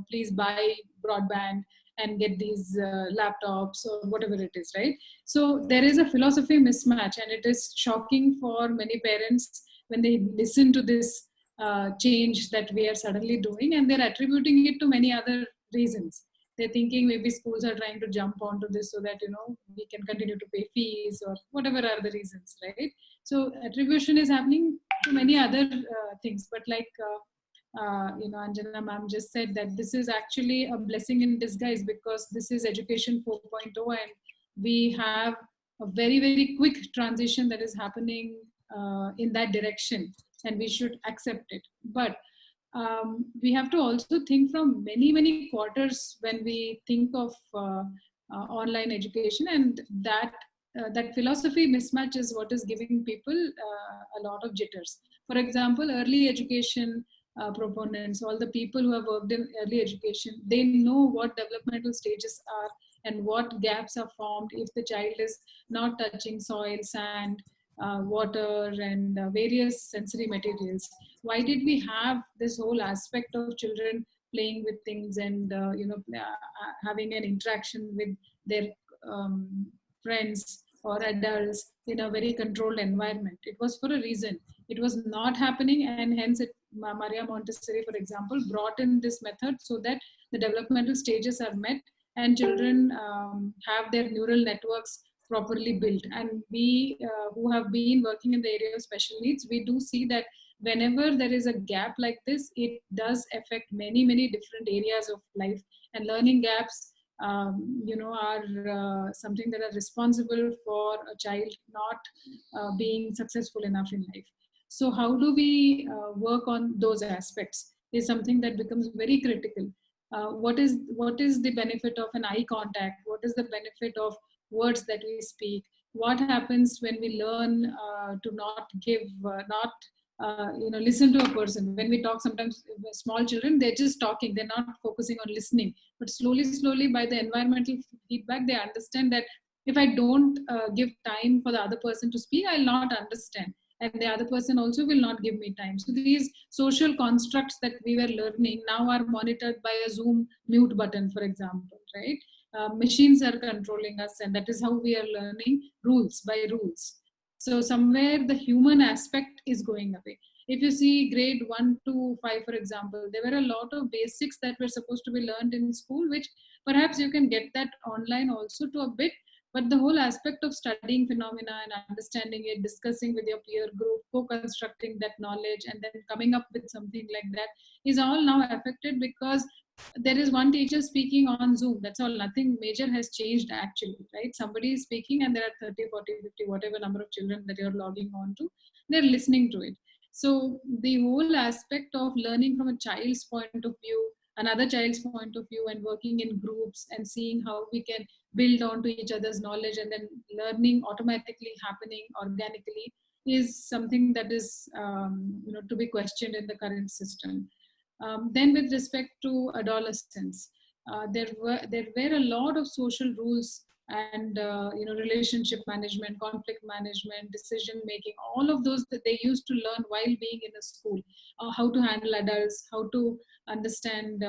please buy broadband and get these laptops or whatever it is, right? So there is a philosophy mismatch, and it is shocking for many parents when they listen to this change that we are suddenly doing, and they're attributing it to many other reasons. They're thinking maybe schools are trying to jump onto this so that, we can continue to pay fees or whatever are the reasons, right? So attribution is happening to many other things. But like, Anjana ma'am just said that this is actually a blessing in disguise, because this is Education 4.0, and we have a very, very quick transition that is happening in that direction, and we should accept it. But we have to also think from many, many quarters when we think of online education, and that philosophy mismatch is what is giving people a lot of jitters. For example, early education proponents, all the people who have worked in early education, they know what developmental stages are and what gaps are formed if the child is not touching soil, sand, water, and various sensory materials. Why did we have this whole aspect of children playing with things and having an interaction with their friends or adults in a very controlled environment? It was for a reason. It was not happening, and hence Maria Montessori, for example, brought in this method so that the developmental stages are met and children have their neural networks properly built. And we who have been working in the area of special needs, we do see that whenever there is a gap like this, it does affect many, many different areas of life. And learning gaps, are something that are responsible for a child not being successful enough in life. So how do we work on those aspects is something that becomes very critical. What is the benefit of an eye contact? What is the benefit of words that we speak? What happens when we learn to not give, not listen to a person. When we talk, sometimes small children, they're just talking, they're not focusing on listening. But slowly, by the environmental feedback, they understand that if I don't give time for the other person to speak, I'll not understand. And the other person also will not give me time. So these social constructs that we were learning now are monitored by a Zoom mute button, for example, right? Machines are controlling us, and that is how we are learning rules by rules. So somewhere the human aspect is going away. If you see grade 1 to 5, for example, there were a lot of basics that were supposed to be learned in school, which perhaps you can get that online also to a bit. But the whole aspect of studying phenomena and understanding it, discussing with your peer group, co-constructing that knowledge, and then coming up with something like that is all now affected because there is one teacher speaking on Zoom. That's all. Nothing major has changed actually, right? Somebody is speaking and there are 30, 40, 50, whatever number of children that you're logging on to, they're listening to it. So the whole aspect of learning from a child's point of view, another child's point of view, and working in groups and seeing how we can build onto each other's knowledge and then learning automatically happening organically is something that is to be questioned in the current system. Then with respect to adolescence, there were a lot of social rules and relationship management, conflict management, decision making, all of those that they used to learn while being in a school, how to handle adults, how to understand,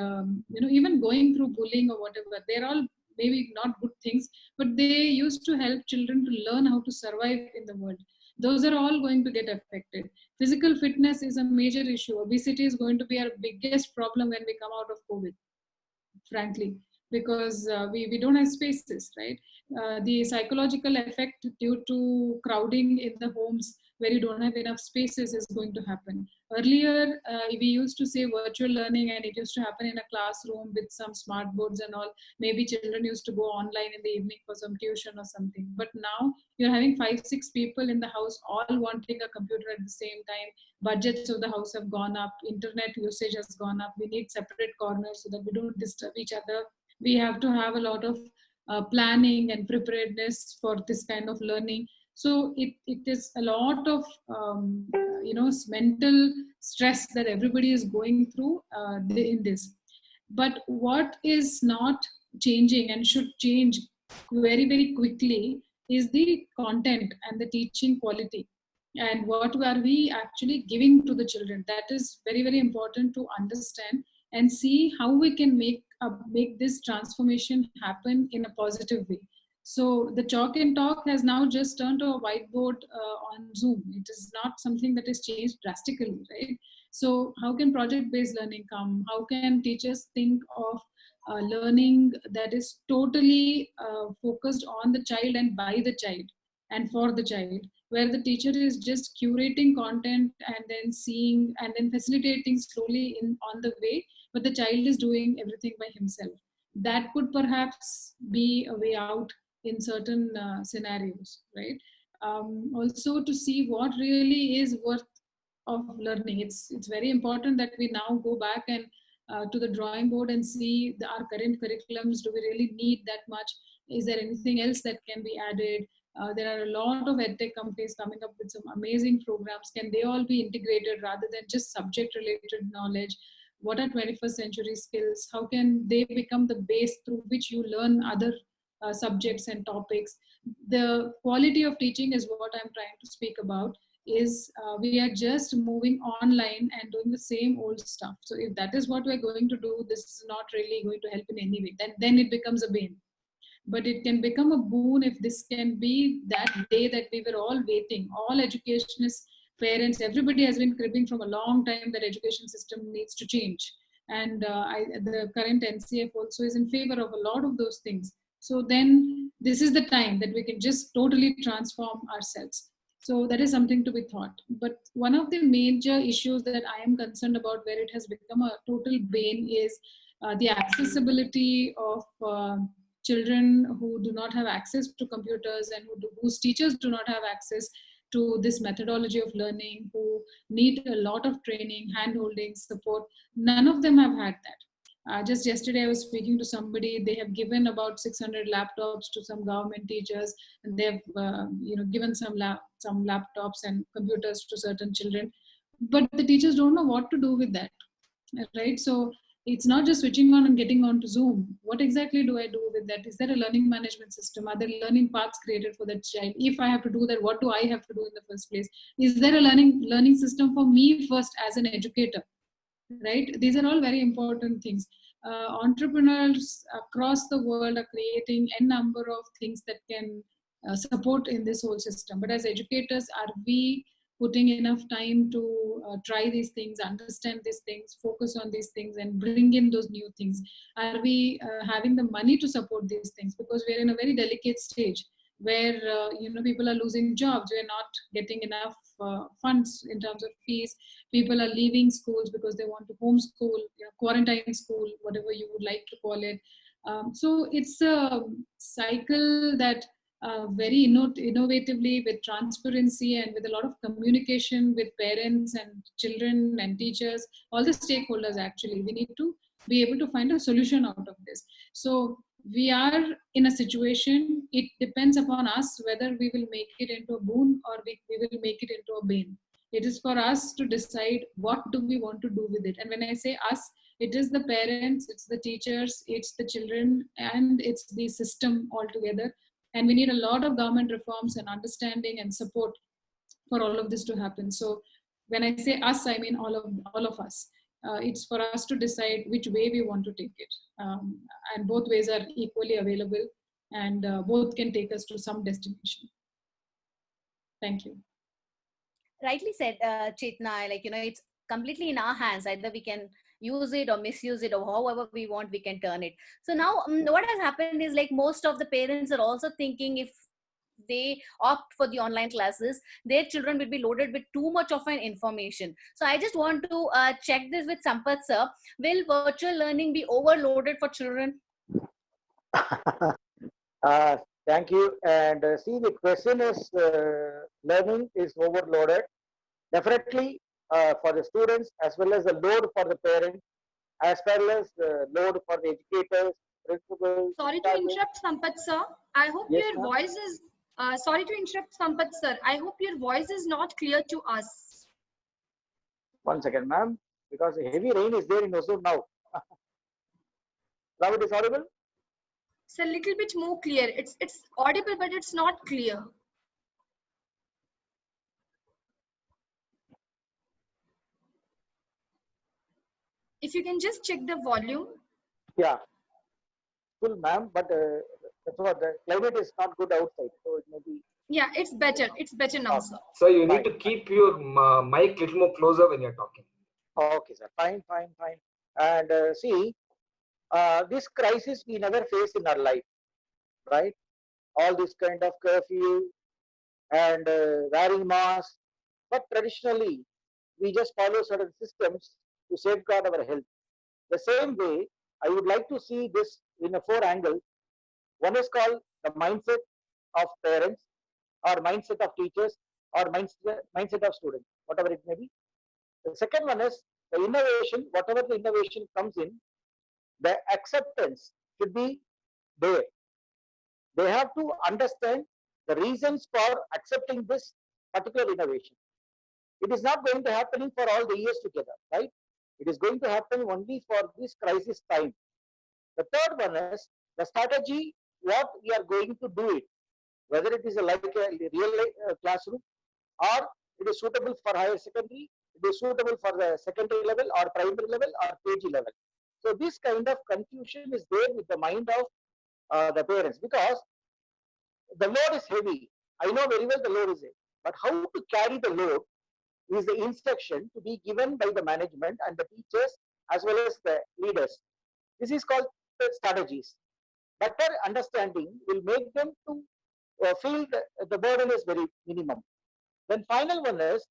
even going through bullying or whatever. They're all maybe not good things, but they used to help children to learn how to survive in the world. Those are all going to get affected. Physical fitness is a major issue. Obesity is going to be our biggest problem when we come out of COVID, frankly, because we don't have spaces, right? The psychological effect due to crowding in the homes where you don't have enough spaces is going to happen. Earlier, we used to say virtual learning and it used to happen in a classroom with some smart boards and all. Maybe children used to go online in the evening for some tuition or something. But now you're having 5, 6 people in the house all wanting a computer at the same time. Budgets of the house have gone up, internet usage has gone up. We need separate corners so that we don't disturb each other. We have to have a lot of planning and preparedness for this kind of learning. So it is a lot of mental stress that everybody is going through in this. But what is not changing and should change very, very quickly is the content and the teaching quality. And what are we actually giving to the children? That is very, very important to understand and see how we can make this transformation happen in a positive way. So the chalk and talk has now just turned to a whiteboard on Zoom. It is not something that is changed drastically, right? So how can project-based learning come? How can teachers think of learning that is totally focused on the child and by the child and for the child, where the teacher is just curating content and then seeing and then facilitating slowly on the way, but the child is doing everything by himself. That could perhaps be a way out in certain scenarios, right? Also to see what really is worth of learning. It's very important that we now go back and to the drawing board and see our current curriculums. Do we really need that much? Is there anything else that can be added? There are a lot of edtech companies coming up with some amazing programs. Can they all be integrated rather than just subject-related knowledge? What are 21st century skills? How can they become the base through which you learn other subjects and topics? The quality of teaching is what I'm trying to speak about. Is we are just moving online and doing the same old stuff. So if that is what we're going to do, this is not really going to help in any way. Then it becomes a bane. But it can become a boon if this can be that day that we were all waiting. All educationists, parents, everybody has been cribbing from a long time that education system needs to change. And the current NCF also is in favor of a lot of those things. So then this is the time that we can just totally transform ourselves. So that is something to be thought. But one of the major issues that I am concerned about where it has become a total bane is the accessibility of children who do not have access to computers and whose teachers do not have access to this methodology of learning, who need a lot of training, hand-holding, support. None of them have had that. Just yesterday, I was speaking to somebody. They have given about 600 laptops to some government teachers, and they've given some laptops and computers to certain children. but the teachers don't know what to do with that, right? So it's not just switching on and getting on to Zoom. What exactly do I do with that? Is there a learning management system? Are there learning paths created for that child? If I have to do that, what do I have to do in the first place? Is there a learning system for me first as an educator? Right? These are all very important things. Entrepreneurs across the world are creating a number of things that can support in this whole system. But as educators, are we putting enough time to try these things, understand these things, focus on these things, and bring in those new things? Are we having the money to support these things? Because we're in a very delicate stage where people are losing jobs, we're not getting enough funds in terms of fees, people are leaving schools because they want to homeschool, quarantine school, whatever you would like to call it. So it's a cycle that very innovatively, with transparency and with a lot of communication with parents and children and teachers, all the stakeholders, actually we need to be able to find a solution out of this. So we are in a situation, it depends upon us whether we will make it into a boon or we will make it into a bane. It is for us to decide what do we want to do with it. And when I say us, it is the parents, it's the teachers, it's the children, and it's the system altogether. And we need a lot of government reforms and understanding and support for all of this to happen. So when I say us, I mean all of us. It's for us to decide which way we want to take it. And both ways are equally available, and both can take us to some destination. Thank you. Rightly said, Chetna. It's completely in our hands. Either we can use it or misuse it, or however we want, we can turn it. So now what has happened is, most of the parents are also thinking, if they opt for the online classes, their children will be loaded with too much of an information. So I just want to check this with Sampath sir. Will virtual learning be overloaded for children? Thank you. And see, the question is, learning is overloaded. Definitely for the students, as well as the load for the parents, as well as the load for the educators, principals. Sorry to interrupt, Sampath sir. I hope Yes, your voice is. Sorry to interrupt, Sampath sir. I hope your voice is not clear to us. 1 second, ma'am, because heavy rain is there in Hosur now. Now it is audible? It's a little bit more clear. It's audible, but it's not clear. If you can just check the volume. Yeah, full, ma'am, but that's what the climate is not good outside, so it may be. Yeah, it's better. It's better now, sir. So you need to keep your mic little more closer when you're talking. Okay, sir. Fine. And see, this crisis we never faced in our life, right? All this kind of curfew and wearing masks, but traditionally we just follow certain systems to safeguard our health. The same way, I would like to see this in a 4 angles. One is called the mindset of parents, or mindset of teachers, or mindset of students, whatever it may be. The second one is the innovation, whatever the innovation comes in, the acceptance should be there. They have to understand the reasons for accepting this particular innovation. It is not going to happen for all the years together, right? It is going to happen only for this crisis time. The third one is the strategy, what we are going to do it, whether it is like a real classroom, or it is suitable for higher secondary, it is suitable for the secondary level or primary level or KG level. So this kind of confusion is there with the mind of the parents, because the load is heavy. I know very well the load is heavy, but how to carry the load is the instruction to be given by the management and the teachers as well as the leaders. This is called the strategies. Better understanding will make them to feel the burden is very minimum. Then final one is,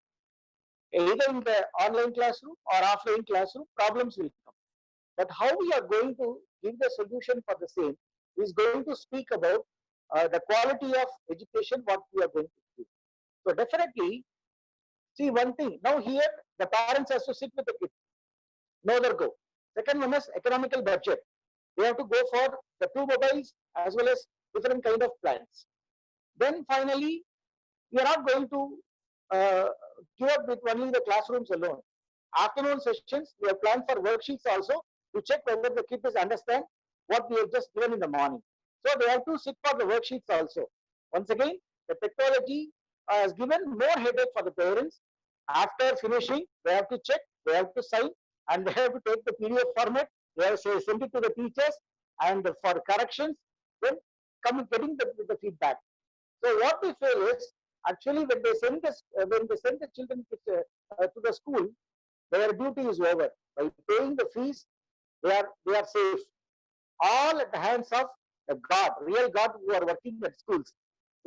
either in the online classroom or offline classroom, problems will come. But how we are going to give the solution for the same is going to speak about the quality of education, what we are going to do. So definitely, see one thing, now here the parents has to sit with the kids, no other go. Second one is economical budget. They have to go for the 2 mobiles as well as different kind of plans. Then finally, we are not going to give up with only the classrooms alone. Afternoon sessions, we have planned for worksheets also to check whether the kids understand what we have just given in the morning. So they have to sit for the worksheets also. Once again, the technology has given more headache for the parents. After finishing, they have to check, they have to sign, and they have to take the PDF format. They have to send it to the teachers, and for corrections, then getting the feedback. So what we feel is actually when they send the children to the school, their duty is over. By paying the fees, they are safe. All at the hands of the God, real God who are working at schools.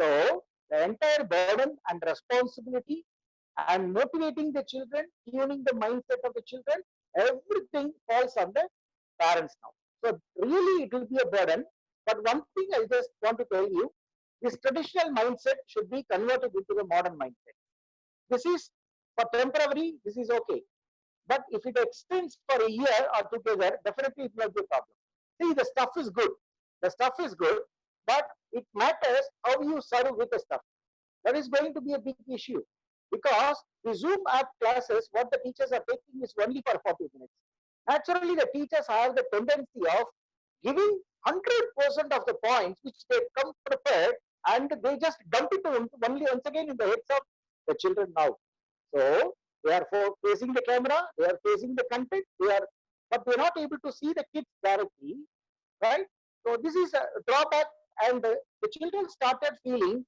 So the entire burden and responsibility and motivating the children, tuning the mindset of the children, everything falls on the parents now. So really it will be a burden. But one thing I just want to tell you, this traditional mindset should be converted into the modern mindset. This is for temporary, this is okay. But if it extends for a year or together, definitely it will be a problem. See, the stuff is good. The stuff is good, but it matters how you serve with the stuff. That is going to be a big issue because the Zoom app classes, what the teachers are taking is only for 40 minutes. Naturally, the teachers have the tendency of giving 100% of the points which they come prepared and they just dump it only once again in the heads of the children now. So they are facing the camera, they are facing the content, but they are not able to see the kids directly, right? So this is a drawback, and the children started feeling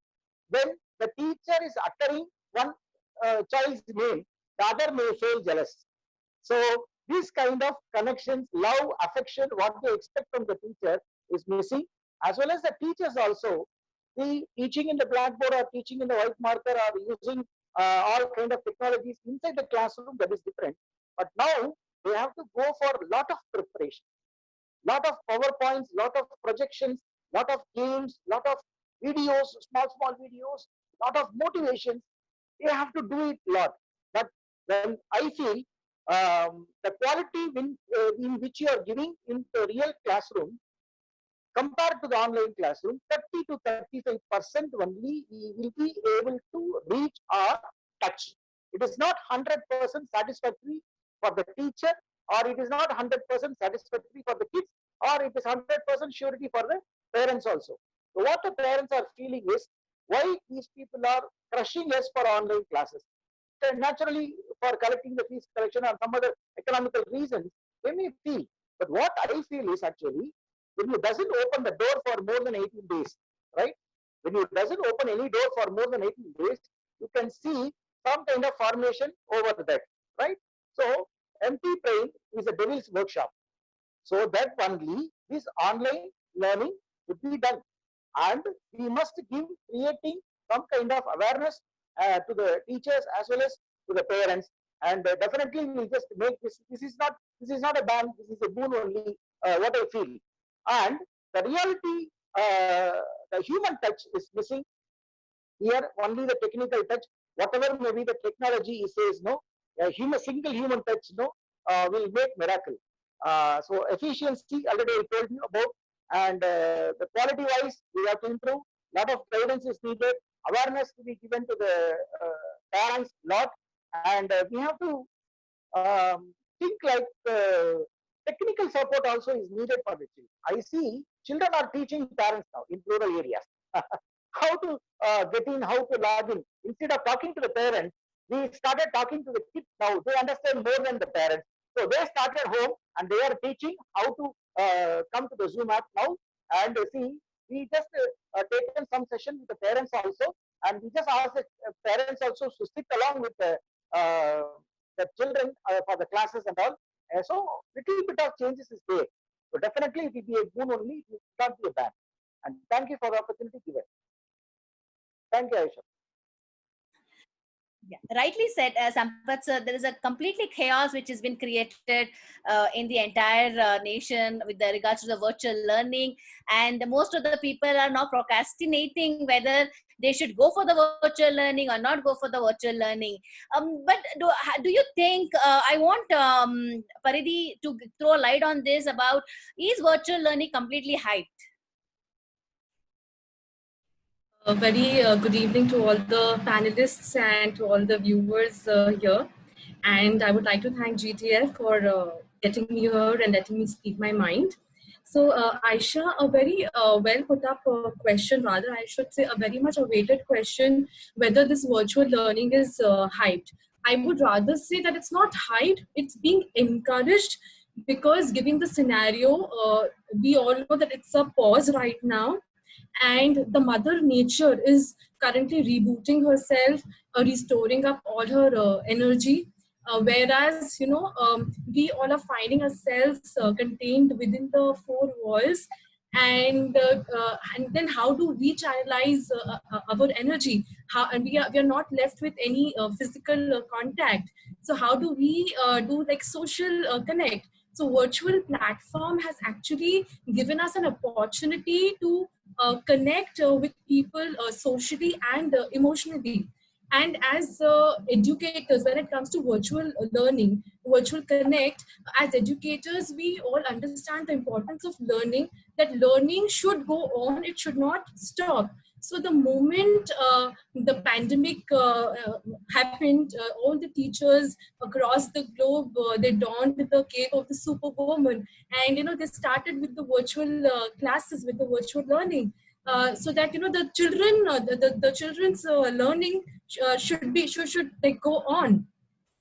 when the teacher is uttering one child's name, the other may feel jealous. So these kind of connections, love, affection, what they expect from the teacher is missing, as well as the teachers also. The teaching in the blackboard or teaching in the white marker or using all kind of technologies inside the classroom, that is different. But now they have to go for a lot of preparation, lot of PowerPoints, lot of projections, lot of games, lot of videos, small videos, lot of motivations. They have to do it a lot. But then I feel the quality in which you are giving in the real classroom compared to the online classroom, 30 to 35% only will be able to reach or touch. It is not 100% satisfactory for the teacher, or it is not 100% satisfactory for the kids, or it is 100% surety for the parents also. So what the parents are feeling is, why these people are crushing us for online classes? And naturally, for collecting the fees collection or some other economical reasons, they may feel. But what I feel is actually, when you doesn't open the door for more than 18 days, right? When you doesn't open any door for more than 18 days, you can see some kind of formation over that, right? So empty brain is a devil's workshop. So that only this online learning should be done. And we must give creating some kind of awareness to the teachers as well as to the parents. And definitely we'll just make this is not a ban, this is a boon only, what I feel. And the reality, the human touch is missing. Here only the technical touch, whatever may be the technology, says no, a single human touch will make miracle. So efficiency already I told you about, and the quality wise we have to improve. Lot of guidance is needed, awareness to be given to the parents lot, and we have to think like technical support also is needed for the children. I see children are teaching parents now in rural areas how to get in, how to log in. Instead of talking to the parents, we started talking to the kids now. They understand more than the parents. So they started home and they are teaching how to come to the Zoom app now. And see, we just taken some session with the parents also, and we just asked the parents also to sit along with the children for the classes and all. So little bit of changes is there. So definitely it will be a boon only, it will not be a ban. And thank you for the opportunity given. Thank you, Aisha. Yeah, rightly said, Sampath sir. There is a completely chaos which has been created in the entire nation with regards to the virtual learning, and most of the people are now procrastinating whether they should go for the virtual learning or not go for the virtual learning. But do you think, I want Paridhi to throw light on this about, is virtual learning completely hyped? A very good evening to all the panelists and to all the viewers here. And I would like to thank GTF for getting me here and letting me speak my mind. So, Aisha, a very well put up question, rather, I should say, a very much awaited question whether this virtual learning is hyped. I would rather say that it's not hyped, it's being encouraged because, given the scenario, we all know that it's a pause right now, and the mother nature is currently rebooting herself, restoring up all her energy, whereas we all are finding ourselves contained within the four walls, and then how do we channelize our energy, how, and we are not left with any physical contact, so how do we do like social connect. So virtual platform has actually given us an opportunity to connect with people socially and emotionally. And as educators, when it comes to virtual learning, virtual connect, as educators, we all understand the importance of learning, that learning should go on, it should not stop. So the moment the pandemic happened, all the teachers across the globe, they donned the cape of the superwoman, and they started with the virtual classes, with the virtual learning, so that the children, the children's learning should like go on.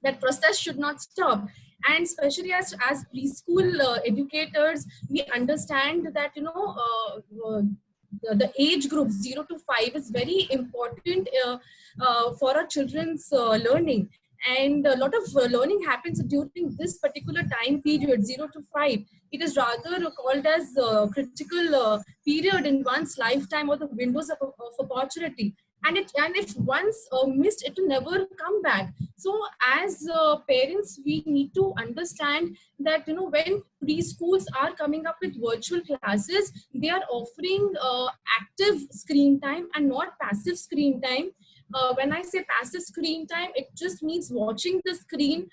That process should not stop. And especially as preschool educators, we understand that the age group 0 to 5 is very important for our children's learning, and a lot of learning happens during this particular time period, 0 to 5. It is rather called as critical period in one's lifetime, or the windows of opportunity, and if once missed, it will never come back. So as parents, we need to understand that when preschools are coming up with virtual classes, they are offering active screen time and not passive screen time. When I say passive screen time, it just means watching the screen,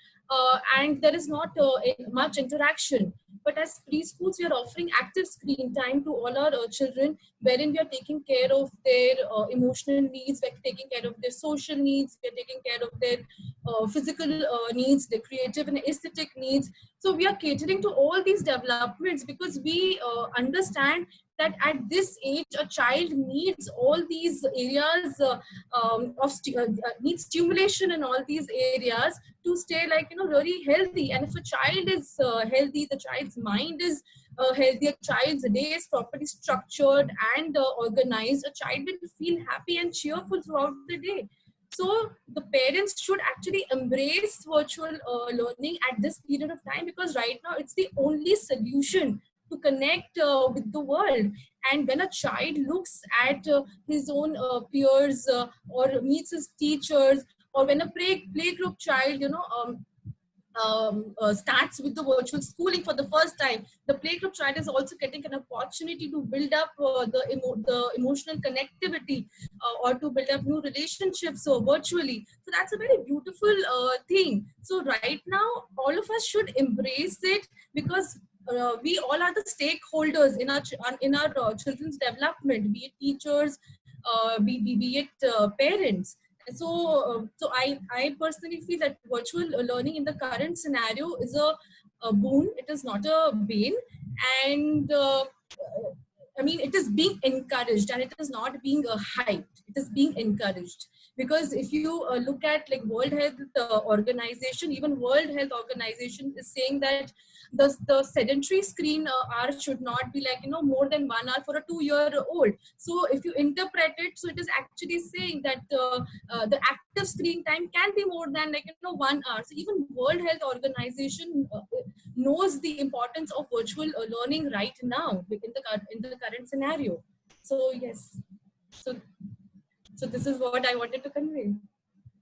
and there is not much interaction. But as preschools, we are offering active screen time to all our children, wherein we are taking care of their emotional needs, we're taking care of their social needs, we're taking care of their physical needs, their creative and aesthetic needs. So we are catering to all these developments because we understand that at this age, a child needs all these areas needs stimulation in all these areas to stay really healthy. And if a child is healthy, the child's mind is healthy, a child's day is properly structured and organized, a child will feel happy and cheerful throughout the day. So the parents should actually embrace virtual learning at this period of time, because right now it's the only solution to connect with the world. And when a child looks at his own peers or meets his teachers, or when a playgroup child starts with the virtual schooling for the first time, the playgroup child is also getting an opportunity to build up the emotional connectivity, or to build up new relationships virtually. So that's a very beautiful thing. So right now, all of us should embrace it, because we all are the stakeholders in our children's development, be it teachers, be it parents. So I personally feel that virtual learning in the current scenario is a boon. It is not a bane, and I mean, it is being encouraged, and it is not being hyped. It is being encouraged, because if you look at like World Health Organization, even World Health Organization is saying that the sedentary screen hour should not be more than 1 hour for a 2-year-old. So if you interpret it, so it is actually saying that the active screen time can be more than 1 hour. So even World Health Organization knows the importance of virtual learning right now in the current scenario. So yes, so this is what I wanted to convey.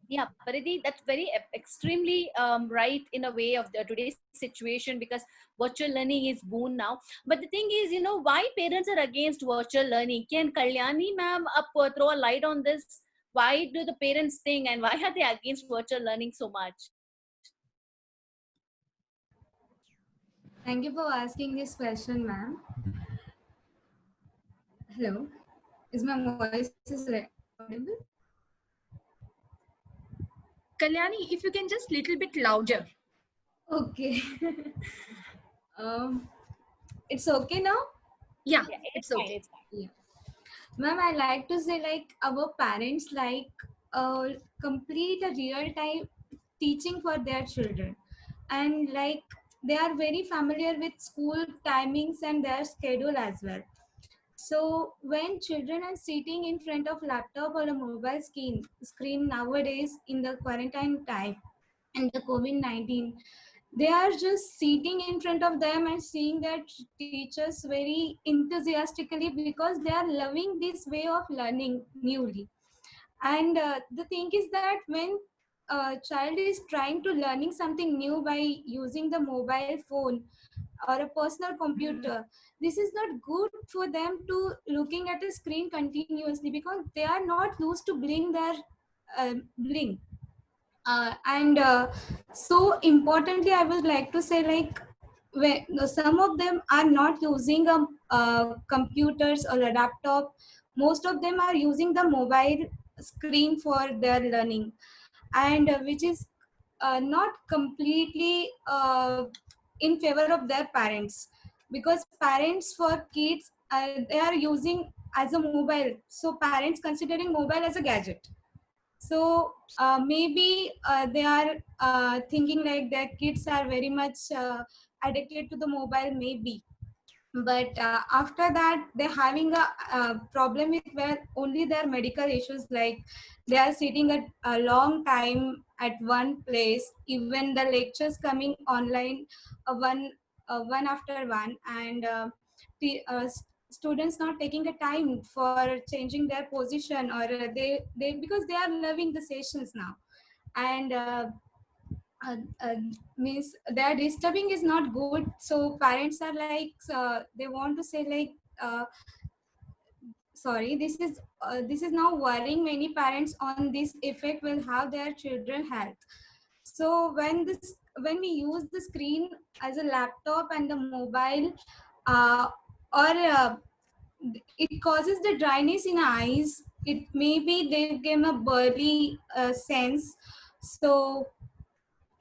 Yeah, Paridhi, that's very extremely right in a way of the today's situation, because virtual learning is boon now. But the thing is, why parents are against virtual learning? Can Kalyani ma'am throw a light on this? Why do the parents think, and why are they against virtual learning so much? Thank you for asking this question, ma'am. Hello, Is my voice audible? Kalyani, if you can just little bit louder. Okay. um, it's okay now? Yeah, It's it's fine. okay. It's fine. Yeah. Ma'am, I like to say like our parents like complete a real time teaching for their children, and like they are very familiar with school timings and their schedule as well. So when children are sitting in front of laptop or a mobile screen nowadays in the quarantine time and the COVID-19, they are just sitting in front of them and seeing their teachers very enthusiastically because they are loving this way of learning newly. And the thing is that when a child is trying to learning something new by using the mobile phone or a personal computer, this is not good for them to looking at a screen continuously because they are not used to blink. And so importantly, I would like to say like some of them are not using computers or a laptop. Most of them are using the mobile screen for their learning, and which is not completely in favor of their parents, because parents for kids they are using as a mobile, so parents considering mobile as a gadget. So maybe they are thinking like their kids are very much addicted to the mobile, maybe. But after that, they're having a problem with where only their medical issues, like they are sitting at a long time at one place, even the lectures coming online one after one, and students not taking a time for changing their position, or they because they are loving the sessions now. And uh, uh, means their disturbing is not good, so parents are like they want to say like sorry, this is now worrying many parents on this effect will have their children health. So when we use the screen as a laptop and the mobile, or it causes the dryness in eyes, it maybe they give a burly sense. So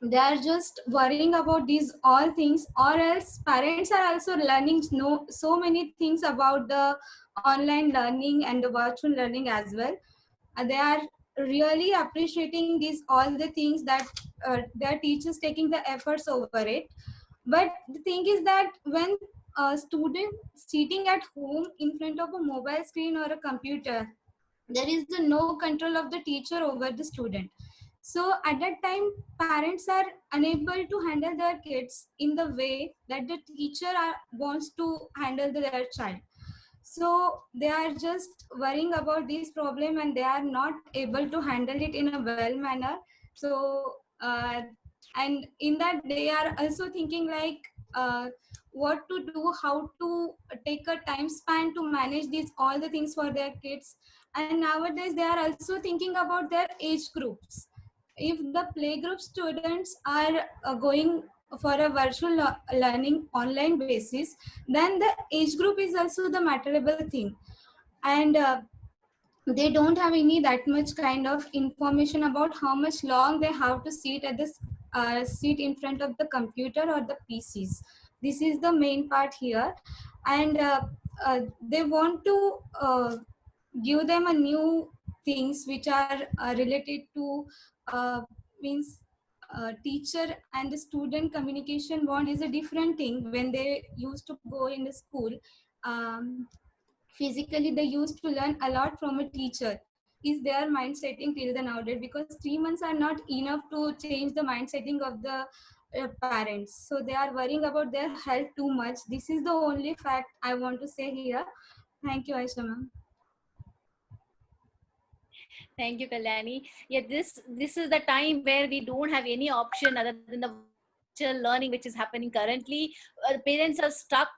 they are just worrying about these all things, or else parents are also learning so many things about the online learning and the virtual learning as well. They are really appreciating these all the things that their teachers taking the efforts over it. But the thing is that when a student sitting at home in front of a mobile screen or a computer, there is the no control of the teacher over the student. So at that time, parents are unable to handle their kids in the way that the teacher wants to handle their child. So they are just worrying about this problem and they are not able to handle it in a well manner. So and in that they are also thinking like what to do, how to take a time span to manage these all the things for their kids. And nowadays they are also thinking about their age groups. If the playgroup students are going for a virtual learning online basis, then the age group is also the matterable thing. And they don't have any that much kind of information about how much long they have to sit at this sit in front of the computer or the PCs. This is the main part here. And they want to give them a new things which are related to means teacher and the student communication bond is a different thing. When they used to go in the school, physically they used to learn a lot from a teacher. Is their mind setting till the nowadays, because 3 months are not enough to change the mind setting of the parents. So they are worrying about their health too much. This is the only fact I want to say here. Thank you, Aisha ma'am. Thank you, Kalyani. Yeah, this is the time where we don't have any option other than the virtual learning which is happening currently. Parents are stuck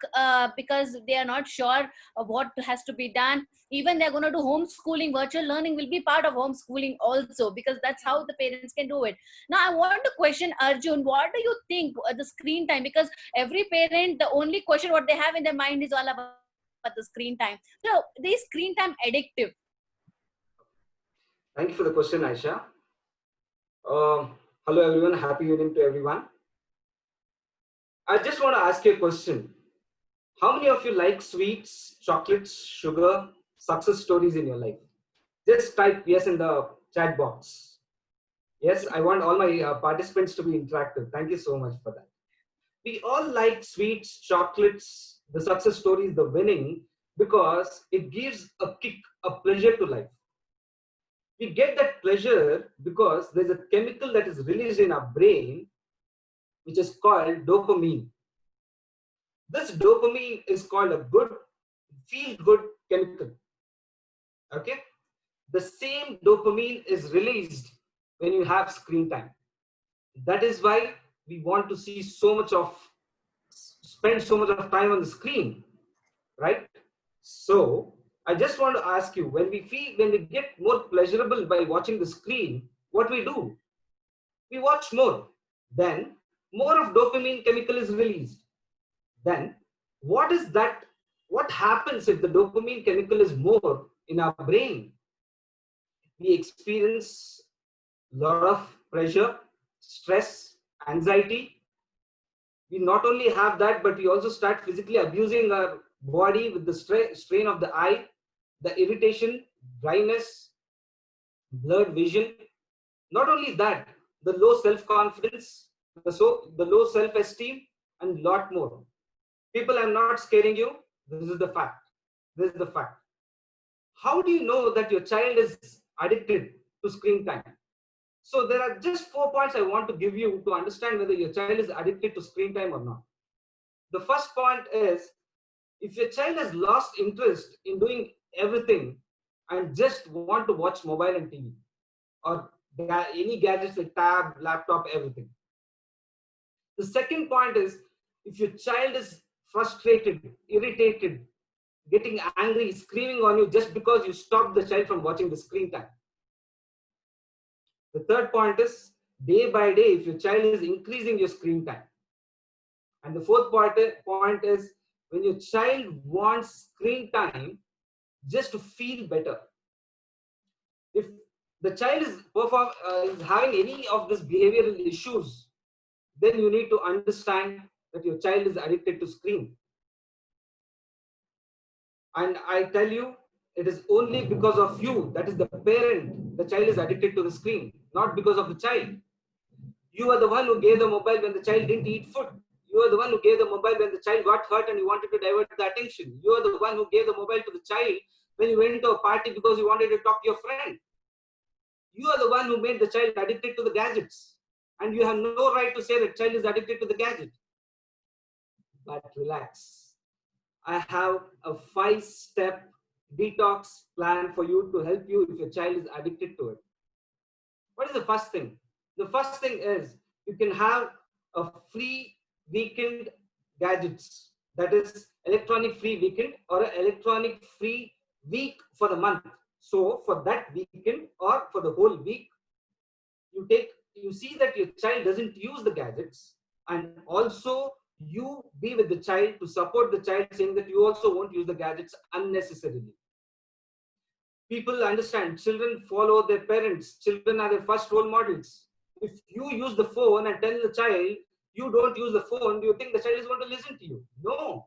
because they are not sure of what has to be done. Even they're going to do homeschooling. Virtual learning will be part of homeschooling also, because that's how the parents can do it. Now, I want to question Arjun. What do you think the screen time? Because every parent, the only question what they have in their mind is all about but the screen time. So this screen time addictive. Thank you for the question, Aisha. Hello everyone, happy evening to everyone. I just want to ask you a question. How many of you like sweets, chocolates, sugar, success stories in your life? Just type yes in the chat box. Yes, I want all my participants to be interactive. Thank you so much for that. We all like sweets, chocolates, the success stories, the winning, because it gives a kick, a pleasure to life. We get that pleasure because there's a chemical that is released in our brain, which is called dopamine. This dopamine is called a good, feel-good chemical. Okay? The same dopamine is released when you have screen time. That is why we want to see spend so much of time on the screen, right? So I just want to ask you, when we get more pleasurable by watching the screen, what we do? We watch more. Then more of dopamine chemical is released. Then what happens if the dopamine chemical is more in our brain? We experience a lot of pressure, stress, anxiety. We not only have that, but we also start physically abusing our body with the strain of the eye, the irritation, dryness, blurred vision. Not only that, the low self-confidence, the low self-esteem, and lot more. People, I'm not scaring you. This is the fact. This is the fact. How do you know that your child is addicted to screen time? So there are just 4 points I want to give you to understand whether your child is addicted to screen time or not. The first point is, if your child has lost interest in doing everything and just want to watch mobile and TV or any gadgets like tab, laptop, everything. The second point is, if your child is frustrated, irritated, getting angry, screaming on you just because you stopped the child from watching the screen time. The third point is, day by day, if your child is increasing your screen time. And the fourth point is, when your child wants screen time just to feel better. If the child is having any of these behavioral issues, then you need to understand that your child is addicted to screen. And I tell you, it is only because of you, that is the parent, the child is addicted to the screen, not because of the child. You are the one who gave the mobile when the child didn't eat food. You are the one who gave the mobile when the child got hurt and you wanted to divert the attention. You are the one who gave the mobile to the child when you went to a party because you wanted to talk to your friend. You are the one who made the child addicted to the gadgets. And you have no right to say that child is addicted to the gadget. But relax. I have a 5-step detox plan for you to help you if your child is addicted to it. What is the first thing? The first thing is, you can have a free weekend gadgets. That is electronic free weekend or an electronic free week for the month. So for that weekend or for the whole week, you see that your child doesn't use the gadgets, and also you be with the child to support the child, saying that you also won't use the gadgets unnecessarily. People understand, children follow their parents. Children are their first role models. If you use the phone and tell the child you don't use the phone, do you think the child is going to listen to you? No.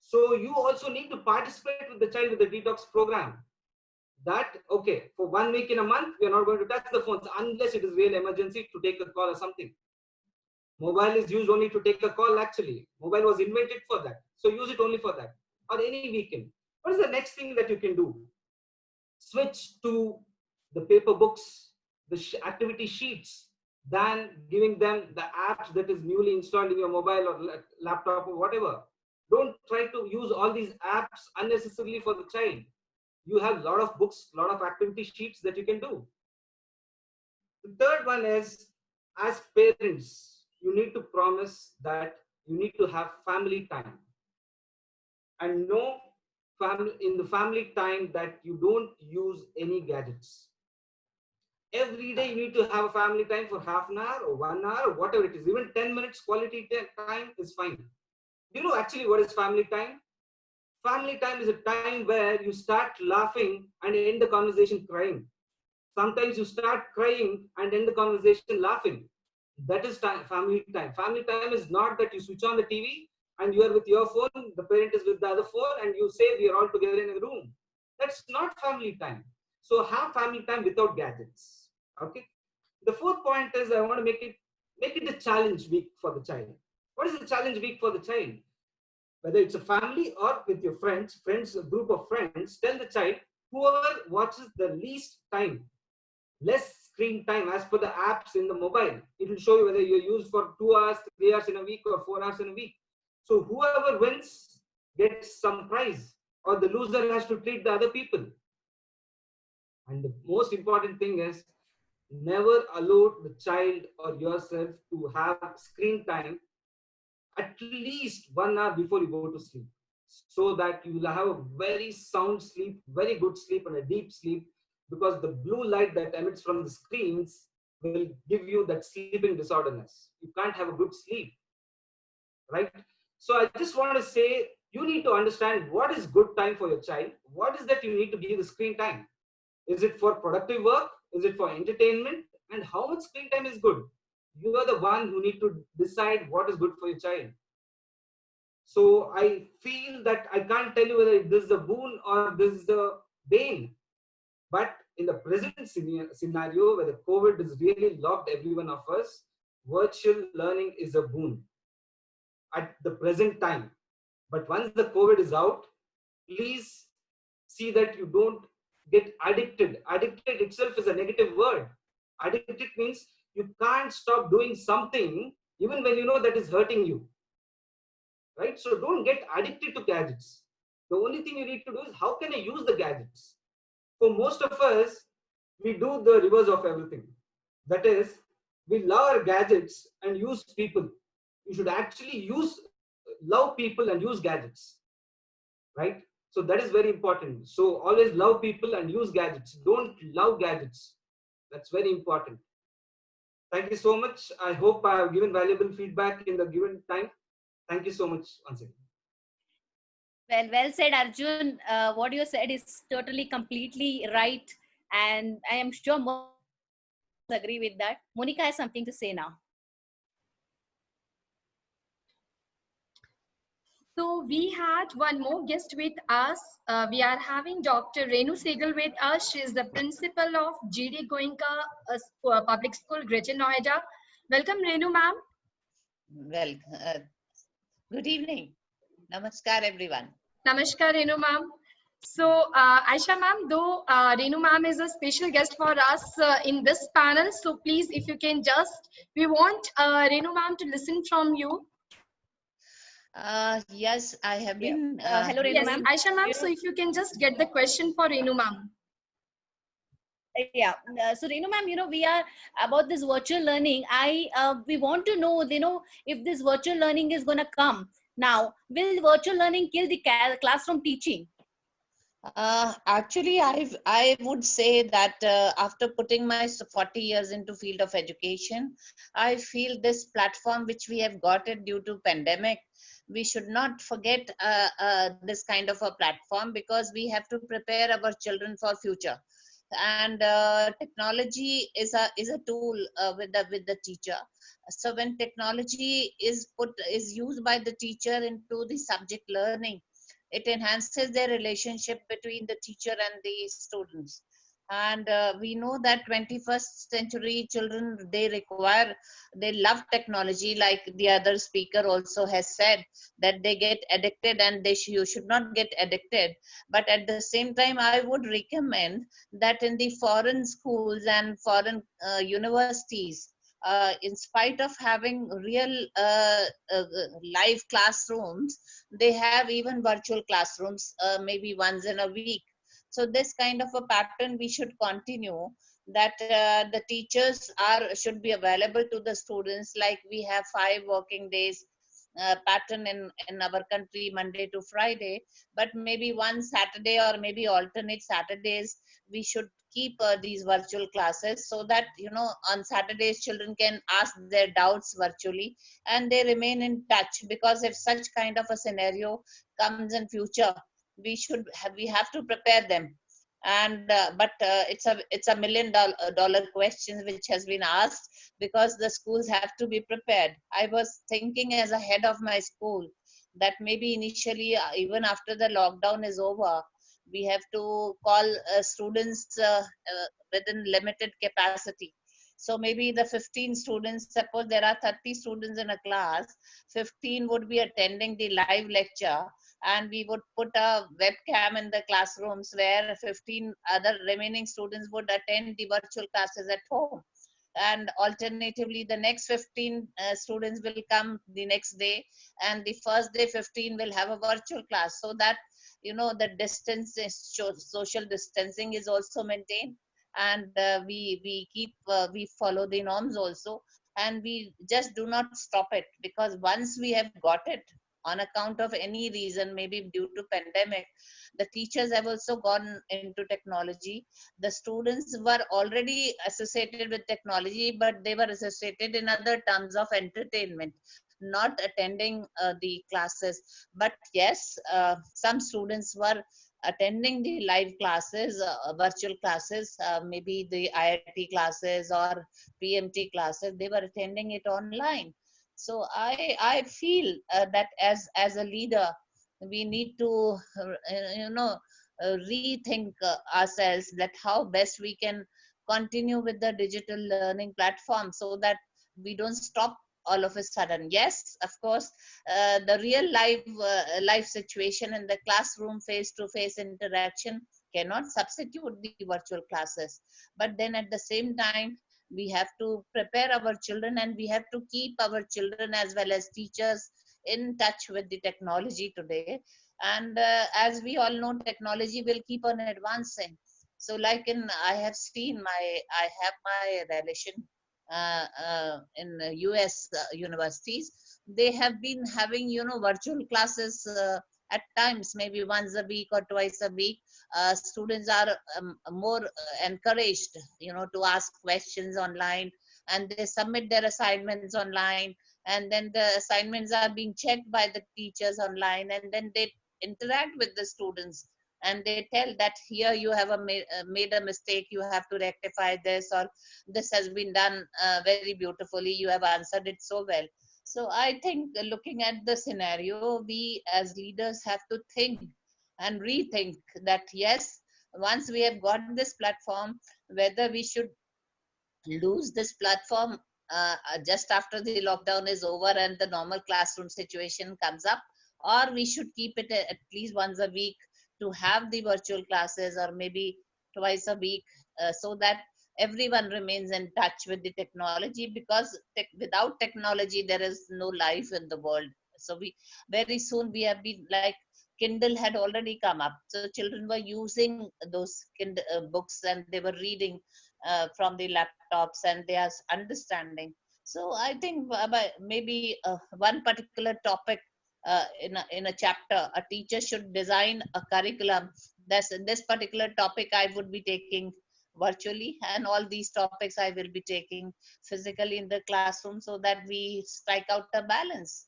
So you also need to participate with the child with the detox program. That, okay, for 1 week in a month, we are not going to touch the phones unless it is real emergency to take a call or something. Mobile is used only to take a call actually. Mobile was invented for that. So use it only for that. Or any weekend. What is the next thing that you can do? Switch to the paper books, the activity sheets, than giving them the apps that is newly installed in your mobile or laptop or whatever. Don't try to use all these apps unnecessarily for the child. You have a lot of books, a lot of activity sheets that you can do. The third one is, as parents, you need to promise that you need to have family time. And no in the family time that you don't use any gadgets. Every day you need to have a family time for half an hour or 1 hour or whatever it is. Even 10 minutes quality time is fine. Do you know actually what is family time? family time is a time where you start laughing and end the conversation crying. Sometimes you start crying and end the conversation laughing. That is time, family time. Family time is not that you switch on the TV and you are with your phone, the parent is with the other phone, and you say we are all together in a room. That's not family time. So have family time without gadgets. Okay. The fourth point is I want to make it a challenge week for the child. What is the challenge week for the child? Whether it's a family or with your friends, a group of friends, tell the child whoever watches the least time, less screen time as per the apps in the mobile. It will show you whether you're used for 2 hours, 3 hours in a week or 4 hours in a week. So whoever wins gets some prize, or the loser has to treat the other people. And the most important thing is never allow the child or yourself to have screen time at least 1 hour before you go to sleep, so that you will have a very sound sleep, very good sleep, and a deep sleep, because the blue light that emits from the screens will give you that sleeping disorderness. You can't have a good sleep, right? So I just want to say, you need to understand what is good time for your child. What is that you need to give the screen time? Is it for productive work? Is it for entertainment? And how much screen time is good? You are the one who need to decide what is good for your child. So I feel that I can't tell you whether this is a boon or this is a bane. But in the present scenario where the COVID has really locked every one of us, virtual learning is a boon at the present time. But once the COVID is out, please see that you don't get addicted. Addicted itself is a negative word. Addicted means you can't stop doing something even when you know that is hurting you. Right? So don't get addicted to gadgets. The only thing you need to do is how can I use the gadgets? For most of us, we do the reverse of everything. That is, we love our gadgets and use people. You should actually love people and use gadgets. Right? So that is very important. So always love people and use gadgets. Don't love gadgets. That's very important. Thank you so much. I hope I have given valuable feedback in the given time. Thank you so much once again. Well said, Arjun. What you said is totally, completely right. And I am sure most agree with that. Monica has something to say now. So we had one more guest with us. We are having Dr. Renu Segal with us. She is the principal of GD Goenka Public School, Greater Noida. Welcome, Renu ma'am. Well, good evening. Namaskar, everyone. Namaskar, Renu ma'am. So, Aisha ma'am, though Renu ma'am is a special guest for us in this panel, so please, if you can we want Renu ma'am to listen from you. Yes, I have been. Hello, Renu ma'am. Aisha ma'am, so if you can just get the question for Renu ma'am. Yeah. So Renu ma'am, we are about this virtual learning. We want to know, if this virtual learning is going to come now, will virtual learning kill the classroom teaching? Actually, I would say that after putting my 40 years into field of education, I feel this platform which we have got it due to pandemic, we should not forget this kind of a platform, because we have to prepare our children for future. And technology is a tool with the teacher. So when technology is used by the teacher into the subject learning, it enhances their relationship between the teacher and the students. And we know that 21st century children, they love technology, like the other speaker also has said, that they get addicted, and you should not get addicted. But at the same time, I would recommend that in the foreign schools and foreign universities, in spite of having real live classrooms, they have even virtual classrooms, maybe once in a week. So this kind of a pattern we should continue, that the teachers should be available to the students, like we have 5 working days pattern in our country, Monday to Friday, but maybe one Saturday or maybe alternate Saturdays we should keep these virtual classes, so that on Saturdays children can ask their doubts virtually and they remain in touch. Because if such kind of a scenario comes in future, we have to prepare them. And but it's a $1 million question which has been asked, because the schools have to be prepared. I was thinking as a head of my school that maybe initially, even after the lockdown is over, we have to call students within limited capacity. So maybe the 15 students, suppose there are 30 students in a class, 15 would be attending the live lecture, and we would put a webcam in the classrooms where 15 other remaining students would attend the virtual classes at home. And alternatively, the next 15 students will come the next day, and the first day 15 will have a virtual class, so that the distance is, social distancing is also maintained, and we follow the norms also, and we just do not stop it, because once we have got it, on account of any reason, maybe due to pandemic, the teachers have also gone into technology. The students were already associated with technology, but they were associated in other terms of entertainment, not attending the classes. But yes, some students were attending the live classes, virtual classes, maybe the IIT classes or PMT classes, they were attending it online. So I feel that as a leader, we need to rethink ourselves, that how best we can continue with the digital learning platform, so that we don't stop all of a sudden. Yes, of course, the real life situation in the classroom, face-to-face interaction cannot substitute the virtual classes. But then at the same time, we have to prepare our children, and we have to keep our children as well as teachers in touch with the technology today. And as we all know, technology will keep on advancing. So like I have my relation in US universities. They have been having virtual classes at times, maybe once a week or twice a week. Students are more encouraged to ask questions online, and they submit their assignments online, and then the assignments are being checked by the teachers online, and then they interact with the students, and they tell that here you have made a mistake, you have to rectify this, or this has been done very beautifully, you have answered it so well. So I think looking at the scenario, we as leaders have to think and rethink that yes, once we have got this platform, whether we should lose this platform just after the lockdown is over and the normal classroom situation comes up, or we should keep it at least once a week to have the virtual classes, or maybe twice a week, so that everyone remains in touch with the technology, because without technology there is no life in the world. So we very soon we have been like, Kindle had already come up, so children were using those Kindle books, and they were reading from the laptops, and they are understanding. So I think maybe one particular topic in a chapter, a teacher should design a curriculum. This particular topic I would be taking virtually, and all these topics I will be taking physically in the classroom, so that we strike out a balance.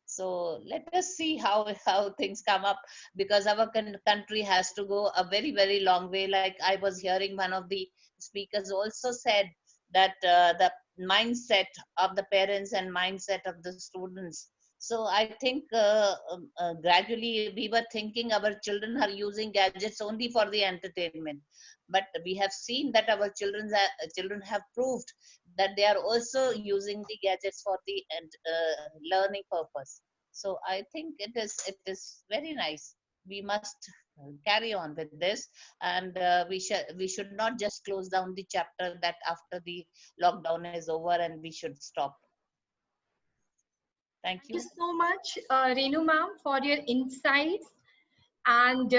So let us see how things come up, because our country has to go a very, very long way. Like I was hearing one of the speakers also said that the mindset of the parents and mindset of the students. So I think gradually we were thinking our children are using gadgets only for the entertainment, but we have seen that our children have proved that they are also using the gadgets for the learning purpose. So I think it is very nice. We must carry on with this, and we should not just close down the chapter that after the lockdown is over and we should stop. Thank you. Thank you so much, Renu ma'am, for your insights. And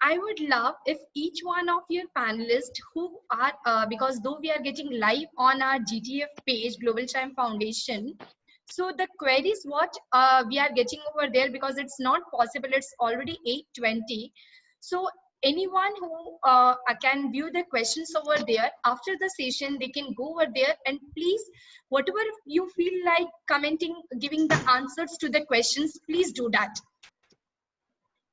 I would love if each one of your panelists who are, because though we are getting live on our GTF page, Global Chime Foundation, so the queries what we are getting over there, because it's not possible, it's already 8:20. So anyone who can view the questions over there after the session, they can go over there, and please, whatever you feel like commenting, giving the answers to the questions, please do that.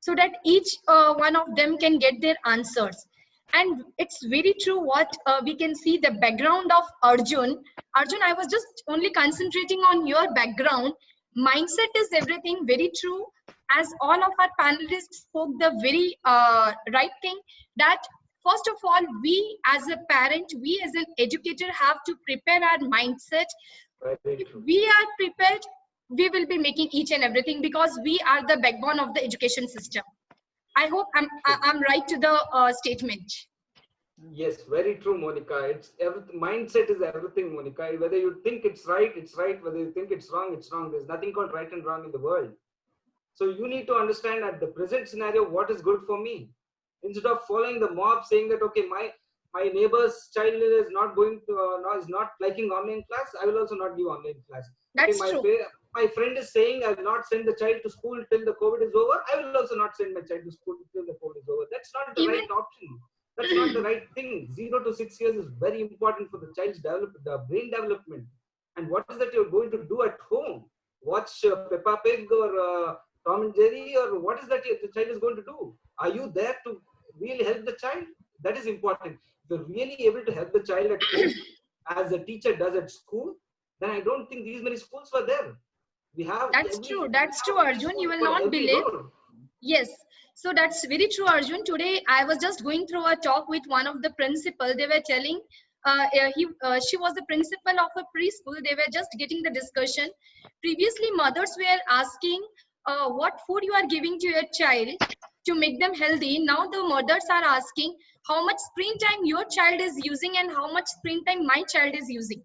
so that each one of them can get their answers. And it's very true what we can see the background of Arjun. Arjun, I was just only concentrating on your background. Mindset is everything, very true. As all of our panelists spoke the very right thing, that first of all, we as a parent, we as an educator have to prepare our mindset. If we are prepared, we will be making each and everything, because we are the backbone of the education system. I hope I'm right to the statement. Yes, very true, Monica. It's mindset is everything, Monica. Whether you think it's right, it's right. Whether you think it's wrong, it's wrong. There's nothing called right and wrong in the world. So you need to understand at the present scenario what is good for me. Instead of following the mob saying that, okay, my neighbor's child is not going to is not liking online class, I will also not give online class. That's okay, true. My friend is saying I will not send the child to school till the COVID is over, I will also not send my child to school till the COVID is over. That's not the right option. That's not the right thing. 0 to 6 years is very important for the child's brain development. And what is that you're going to do at home? Watch Peppa Pig or Tom and Jerry, or what is that the child is going to do? Are you there to really help the child? That is important. If you're really able to help the child at home, as a teacher does at school, then I don't think these many schools were there. We have. That's true. That's true, Arjun. You will not believe. Yes. So that's very true, Arjun. Today, I was just going through a talk with one of the principal. They were telling, she was the principal of a preschool. They were just getting the discussion. Previously, mothers were asking what food you are giving to your child to make them healthy. Now the mothers are asking how much screen time your child is using and how much screen time my child is using.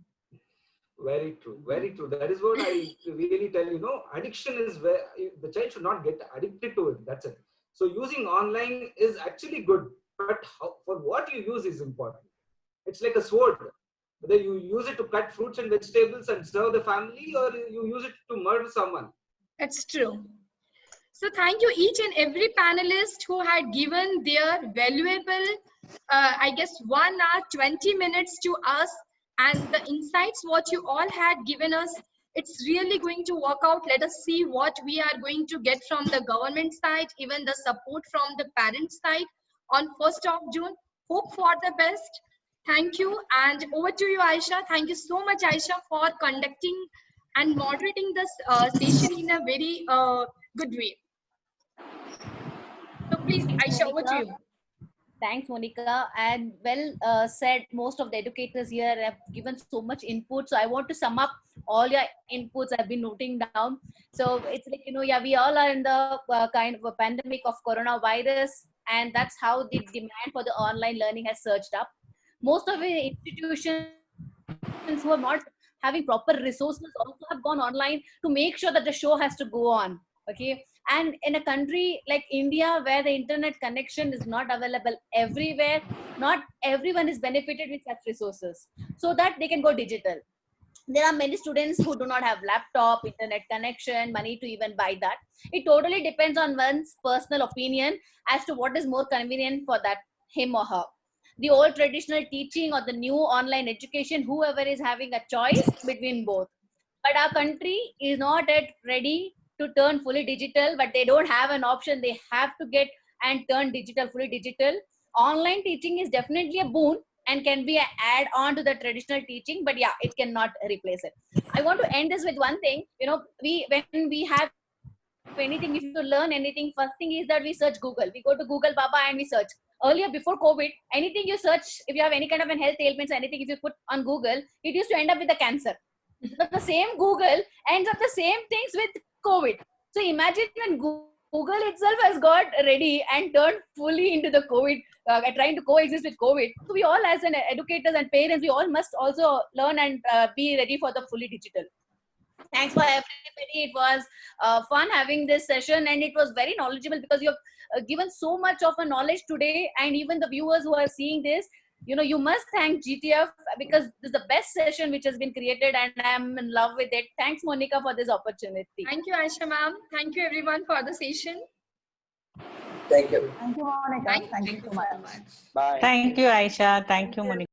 Very true, very true. That is what I really tell you. Addiction is where the child should not get addicted to it. That's it. So using online is actually good, but for what you use is important. It's like a sword. Whether you use it to cut fruits and vegetables and serve the family, or you use it to murder someone. That's true. So thank you each and every panelist who had given their valuable, I guess 1 hour, 20 minutes to us, and the insights what you all had given us. It's really going to work out. Let us see what we are going to get from the government side, even the support from the parent side on 1st of June. Hope for the best. Thank you. And over to you, Aisha. Thank you so much, Aisha, for conducting and moderating this session in a very good way. So please, Aisha, over to you. Thanks, Monica. And well said, most of the educators here have given so much input. So I want to sum up all your inputs I've been noting down. So it's like, yeah, we all are in the kind of a pandemic of coronavirus, and that's how the demand for the online learning has surged up. Most of the institutions who are not having proper resources also have gone online to make sure that the show has to go on. Okay. And in a country like India, where the internet connection is not available everywhere, not everyone is benefited with such resources, so that they can go digital. There are many students who do not have laptop, internet connection, money to even buy that. It totally depends on one's personal opinion as to what is more convenient for that him or her. The old traditional teaching or the new online education, whoever is having a choice between both. But our country is not yet ready to turn fully digital, but they don't have an option. They have to get and turn digital, fully digital. Online teaching is definitely a boon and can be an add-on to the traditional teaching, but yeah, it cannot replace it. I want to end this with one thing. When we have anything, if you learn anything, first thing is that we search Google. We go to Google Baba and we search. Earlier, before COVID, anything you search, if you have any kind of an health ailments, anything, if you put on Google, it used to end up with a cancer. But the same Google ends up the same things with COVID. So imagine when Google itself has got ready and turned fully into the COVID, trying to coexist with COVID. So we all, as an educators and parents, we all must also learn and be ready for the fully digital. Thanks for everybody. It was fun having this session, and it was very knowledgeable because you have given so much of a knowledge today, and even the viewers who are seeing this, you must thank GTF because this is the best session which has been created, and I'm in love with it. Thanks, Monica, for this opportunity. Thank you, Aisha ma'am. Thank you everyone for the session. Thank you. Thank you, Monica. Thank you so much. Bye. Thank you, Aisha. Thank you, Monica.